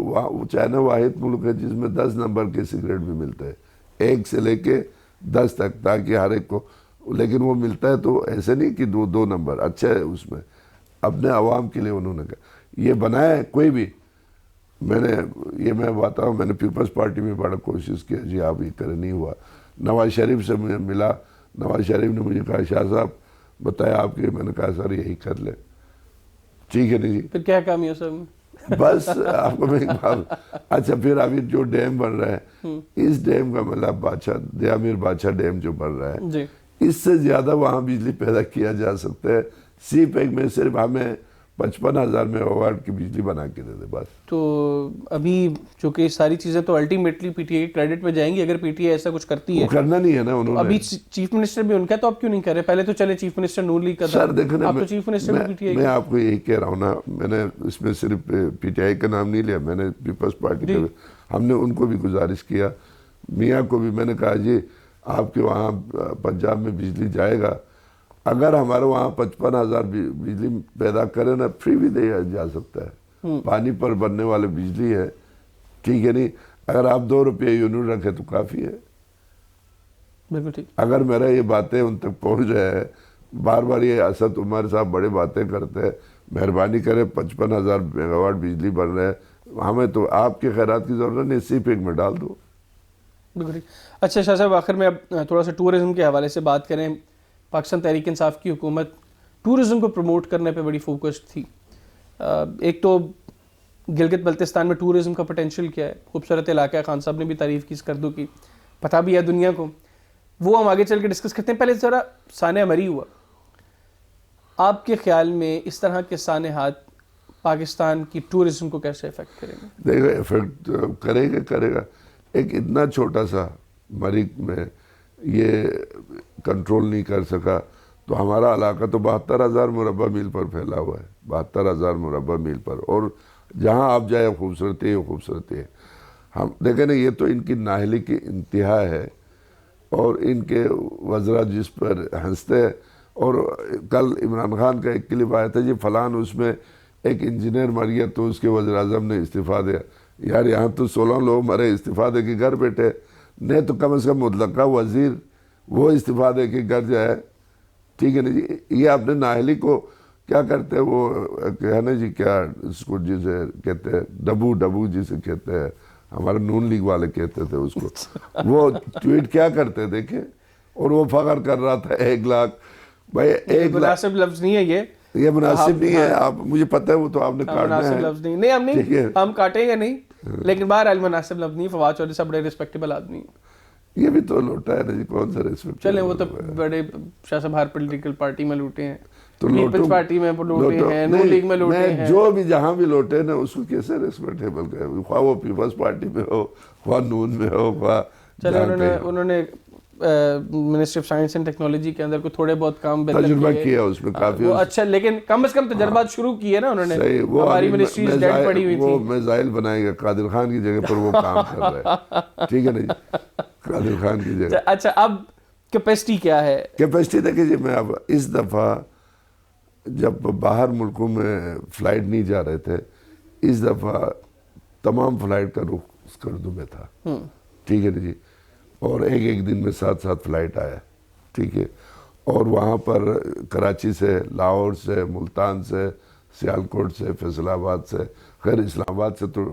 Speaker 2: چائنا واحد ملک ہے جس میں 10 نمبر کے سگریٹ بھی ملتے ہیں, 1 سے لے کے 10 تک, تاکہ ہر ایک کو. لیکن وہ ملتا ہے تو ایسے نہیں کہ 2 نمبر, اچھا ہے اس میں. اپنے عوام کے لیے انہوں نے کہا یہ بنایا ہے. کوئی بھی میں بتاؤں, میں نے پیپلز پارٹی میں بڑا کوشش کیا, جی آپ یہ کریں, نہیں ہوا. نواز شریف سے مجھے ملا, نواز شریف نے مجھے کہا شاہ صاحب بتایا آپ کے, میں نے کہا سر یہی کر لیں. ٹھیک ہے نہیں جی,
Speaker 1: پھر کیا کام ہے سر؟
Speaker 2: بس آپ کو میں اچھا, پھر ابھی جو ڈیم بن رہا ہے, اس ڈیم کا مطلب دیامیر بادشاہ ڈیم جو بن رہا ہے, اس سے زیادہ وہاں بجلی پیدا کیا جا سکتا ہے. سی پیک میں صرف ہمیں 55,000 میگا واٹ کی بجلی بنا کے دے دے بس.
Speaker 1: تو ابھی چونکہ یہ ساری چیزیں تو الٹیمیٹلی پی ٹی آئی کے کریڈٹ پہ جائیں گی, اگر پی ٹی آئی ایسا کچھ کرتی ہے.
Speaker 2: وہ کرنا نہیں ہے نا انہوں نے.
Speaker 1: ابھی چیف منسٹر بھی ان کا, تو آپ کیوں نہیں کر رہے؟ پہلے تو چلے چیف منسٹر نون لیگ کا تھا,
Speaker 2: سر دیکھیں نا,
Speaker 1: آپ تو چیف منسٹر بھی پی ٹی آئی.
Speaker 2: میں آپ کو یہی کہہ رہا ہوں نا, میں نے اس میں صرف پی ٹی آئی کا نام نہیں لیا, میں نے پیپلز پارٹی کا, ہم نے ان کو بھی گزارش کیا, میاں کو بھی میں نے کہا جی آپ کے وہاں پنجاب میں بجلی جائے گا, اگر ہمارے وہاں 55,000 بجلی پیدا کرے نا, فری بھی دیا جا سکتا ہے. پانی پر بننے والے بجلی ہے, ٹھیک ہے نہیں, اگر آپ 2 روپیہ یونٹ رکھے تو کافی ہے.
Speaker 1: بالکل ٹھیک.
Speaker 2: اگر میرا یہ باتیں ان تک پہنچ رہے ہیں, بار بار یہ اسد عمر صاحب بڑے باتیں کرتے ہیں, مہربانی کرے 55,000 میگا واٹ بجلی بن رہے ہیں, ہمیں تو آپ کے خیرات کی ضرورت نہیں, سی پیک میں ڈال دو.
Speaker 1: بالکل ٹھیک. اچھا شاہ صاحب, آخر میں اب تھوڑا سا ٹورزم کے حوالے سے بات کریں. پاکستان تحریک انصاف کی حکومت ٹورزم کو پروموٹ کرنے پہ بڑی فوکسڈ تھی. ایک تو گلگت بلتستان میں ٹورزم کا پوٹینشیل کیا ہے, خوبصورت علاقہ ہے, خان صاحب نے بھی تعریف کی اسکردو کی, پتہ بھی ہے دنیا کو, وہ ہم آگے چل کے ڈسکس کرتے ہیں. پہلے ذرا سانحہ مری ہوا, آپ کے خیال میں اس طرح کے سانحات پاکستان کی ٹورزم کو کیسے افیکٹ کریں گے؟
Speaker 2: دیکھو افیکٹ کرے گا. ایک اتنا چھوٹا سا مریخ میں یہ کنٹرول نہیں کر سکا, تو ہمارا علاقہ تو 72,000 مربع میل پر پھیلا ہوا ہے, 72,000 مربع میل پر, اور جہاں آپ جائیں خوبصورتی ہے. ہم دیکھیں نا, یہ تو ان کی نااہلی کی انتہا ہے, اور ان کے وزراء جس پر ہنستے ہیں. اور کل عمران خان کا ایک کلپ آیا تھا, جی فلان اس میں ایک انجینئر مر گیا تو اس کے وزیر اعظم نے استعفیٰ دیا. یار یہاں تو 16 لوگ مرے, استعفیٰ دے کے گھر بیٹھے, نہیں تو کم از کم متعلقہ وزیر وہ استعفیٰ دے کے گھر جائے. ٹھیک ہے نا جی, یہ اپنے نااہلی کو کیا کرتے ہیں, وہ ہے نا جی, کیا اس کو جسے کہتے ہیں ڈبو جسے کہتے ہیں, ہمارے نون لیگ والے کہتے تھے اس کو, وہ ٹویٹ کیا کرتے دیکھیں, اور وہ فخر کر رہا تھا 1 لاکھ. بھائی 1 لاکھ
Speaker 1: مناسب لفظ نہیں ہے
Speaker 2: یہ مناسب نہیں ہے, آپ مجھے پتہ ہے وہ تو آپ نے کاٹنا ہے.
Speaker 1: مناسب لفظ نہیں, ہم کاٹیں گے نہیں, لیکن بہرحال مناسب لفظ نہیں. فواد چودھری صاحب بڑے ریسپیکٹیبل آدمی ہیں.
Speaker 2: یہ بھی تو لوٹا ہے نا جی, کون سا ریسپیکٹ.
Speaker 1: چلیں وہ تو بڑے شاہ صاحب ہر پولیٹیکل پارٹی میں لوٹے ہیں, پیپلز پارٹی میں لوٹے ہیں, نون لیگ میں لوٹے ہیں,
Speaker 2: جو بھی جہاں بھی لوٹے نا اس کو کیسے ریسپیکٹیبل کہے, خواہ وہ پیپلز پارٹی میں ہو, خواہ نون میں ہو, خواہ.
Speaker 1: چلے انہوں نے ministry of science and technology کے اندر کوئی تھوڑے بہت کام
Speaker 2: تجربہ کیا اس میں کافی
Speaker 1: اچھا, لیکن کم از کم تجربات شروع کیے نا انہوں نے. ہماری منسٹریز ڈیڈ پڑی ہوئی تھی.
Speaker 2: وہ میزائل بنائے گا, قادر خان کی جگہ پر وہ کام کر رہے ہیں. ٹھیک ہے نا جی, قادر خان کی جگہ.
Speaker 1: اچھا, اب کیپیسٹی کیا ہے؟
Speaker 2: کیپیسٹی دیکھیں جی, میں اب اس دفعہ جب باہر ملکوں میں فلائٹ نہیں جا رہے تھے, اس دفعہ تمام فلائٹ کا رخ اسکردو میں تھا، ٹھیک ہے نا جی، اور ایک دن میں 7 فلائٹ آیا، ٹھیک ہے، اور وہاں پر کراچی سے، لاہور سے، ملتان سے، سیالکوٹ سے، فیصل آباد سے، خیر اسلام آباد سے تو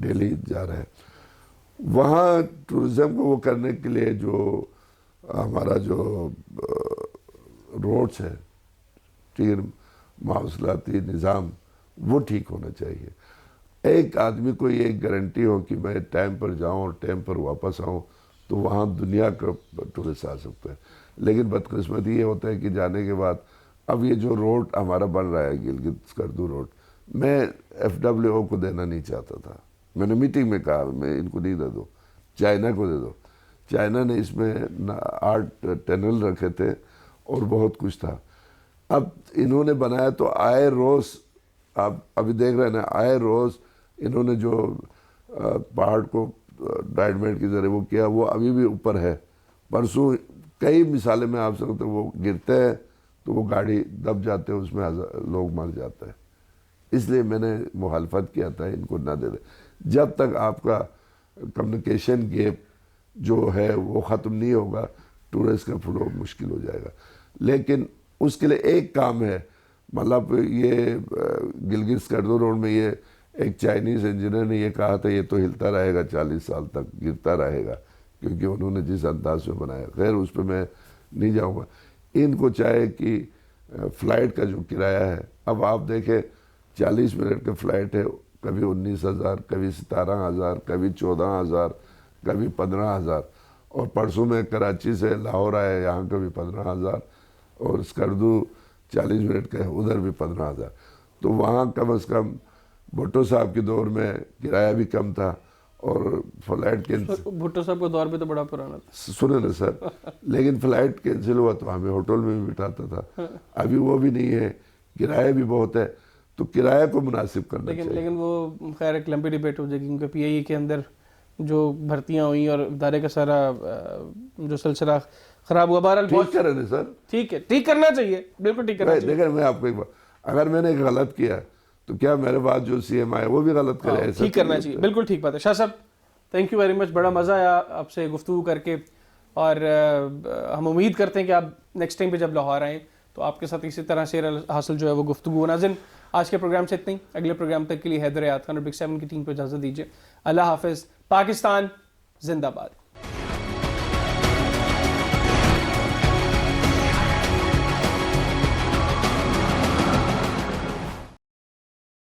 Speaker 2: دہلی جا رہے ہیں۔ وہاں ٹورزم کو وہ کرنے کے لیے جو ہمارا جو روڈس ہے، ٹھیک ہے، مواصلاتی نظام وہ ٹھیک ہونا چاہیے۔ ایک آدمی کو یہ گارنٹی ہو کہ میں ٹائم پر جاؤں اور ٹائم پر واپس آؤں تو وہاں دنیا کا ٹورسٹ آ سکتا ہے۔ لیکن بدقسمتی یہ ہوتا ہے کہ جانے کے بعد اب یہ جو روڈ ہمارا بن رہا ہے گلگت اسکردو روڈ، میں FWO کو دینا نہیں چاہتا تھا، میں نے میٹنگ میں کہا میں ان کو نہیں دے دو، چائنا کو دے دو۔ چائنا نے اس میں 8 ٹنل رکھے تھے اور بہت کچھ تھا۔ اب انہوں نے بنایا تو آئے روز، آپ ابھی دیکھ رہے ہیں نا، آئے روز انہوں نے جو پہاڑ کو ڈائنامائٹ کے ذریعے وہ کیا، وہ ابھی بھی اوپر ہے۔ پرسوں کئی مثالیں میں آپ سے بتاؤں، وہ گرتے ہیں تو وہ گاڑی دب جاتے ہیں، اس میں لوگ مر جاتے ہیں۔ اس لیے میں نے مخالفت کیا تھا ان کو نہ دے دیں۔ جب تک آپ کا کمیونیکیشن گیپ جو ہے وہ ختم نہیں ہوگا، ٹورسٹ کا فلو مشکل ہو جائے گا۔ لیکن اس کے لیے ایک کام ہے، مطلب یہ گلگت اسکردو روڈ میں یہ ایک چائنیز انجینئر نے یہ کہا تھا یہ تو ہلتا رہے گا 40 سال تک، گرتا رہے گا، کیونکہ انہوں نے جس انداز میں بنایا۔ خیر اس پہ میں نہیں جاؤں گا۔ ان کو چاہے کہ فلائٹ کا جو کرایہ ہے، اب آپ دیکھیں 40 منٹ کا فلائٹ ہے، کبھی 19,000، کبھی 17,000، کبھی 14,000، کبھی 15,000، اور پرسوں میں کراچی سے لاہور آیا، یہاں کا بھی 15,000، اور اسکردو 40 منٹ کا ہے، ادھر بھی 15,000۔ تو وہاں کم از کم بھٹو صاحب کے دور میں کرایہ بھی کم تھا، اور فلائٹ
Speaker 1: بھٹو صاحب کا دور بھی تو بڑا پرانا تھا،
Speaker 2: سنیں نا سر، لیکن فلائٹ کینسل ہوا تو ہمیں ہوٹل میں بھی بٹھاتا تھا۔ ابھی وہ بھی نہیں ہے، کرایہ بھی بہت ہے، تو کرایہ کو مناسب کرنا چاہیے۔
Speaker 1: لیکن وہ خیر ایک لمبی ڈیبیٹ ہو جائے گی، کیونکہ PIE کے اندر جو بھرتیاں ہوئیں اور ادارے کا سارا جو سلسلہ خراب ہوا، بہرحال
Speaker 2: ٹھیک کریں نا سر،
Speaker 1: ٹھیک ہے، ٹھیک کرنا چاہیے، بالکل ٹھیک کرنا چاہیے۔
Speaker 2: دیکھیں میں آپ کو ایک بات، اگر میں نے ایک غلط کیا تو کیا میرے بعد جو CM آئے وہ بھی غلط کرے؟ ایسا
Speaker 1: ٹھیک کرنا چاہیے، بالکل ٹھیک بات ہے۔ شاہ صاحب تھینک یو ویری مچ، بڑا مزہ آیا آپ سے گفتگو کر کے، اور ہم امید کرتے ہیں کہ آپ نیکسٹ ٹائم پہ جب لاہور آئیں تو آپ کے ساتھ اسی طرح سے حاصل جو ہے وہ گفتگو۔ ناظرین آج کے پروگرام سے اتنا ہی، اگلے پروگرام تک کے لیے حیدر حیات خان اور بگ 7 کی ٹیم کو اجازت دیجیے۔ اللہ حافظ، پاکستان زندہ باد۔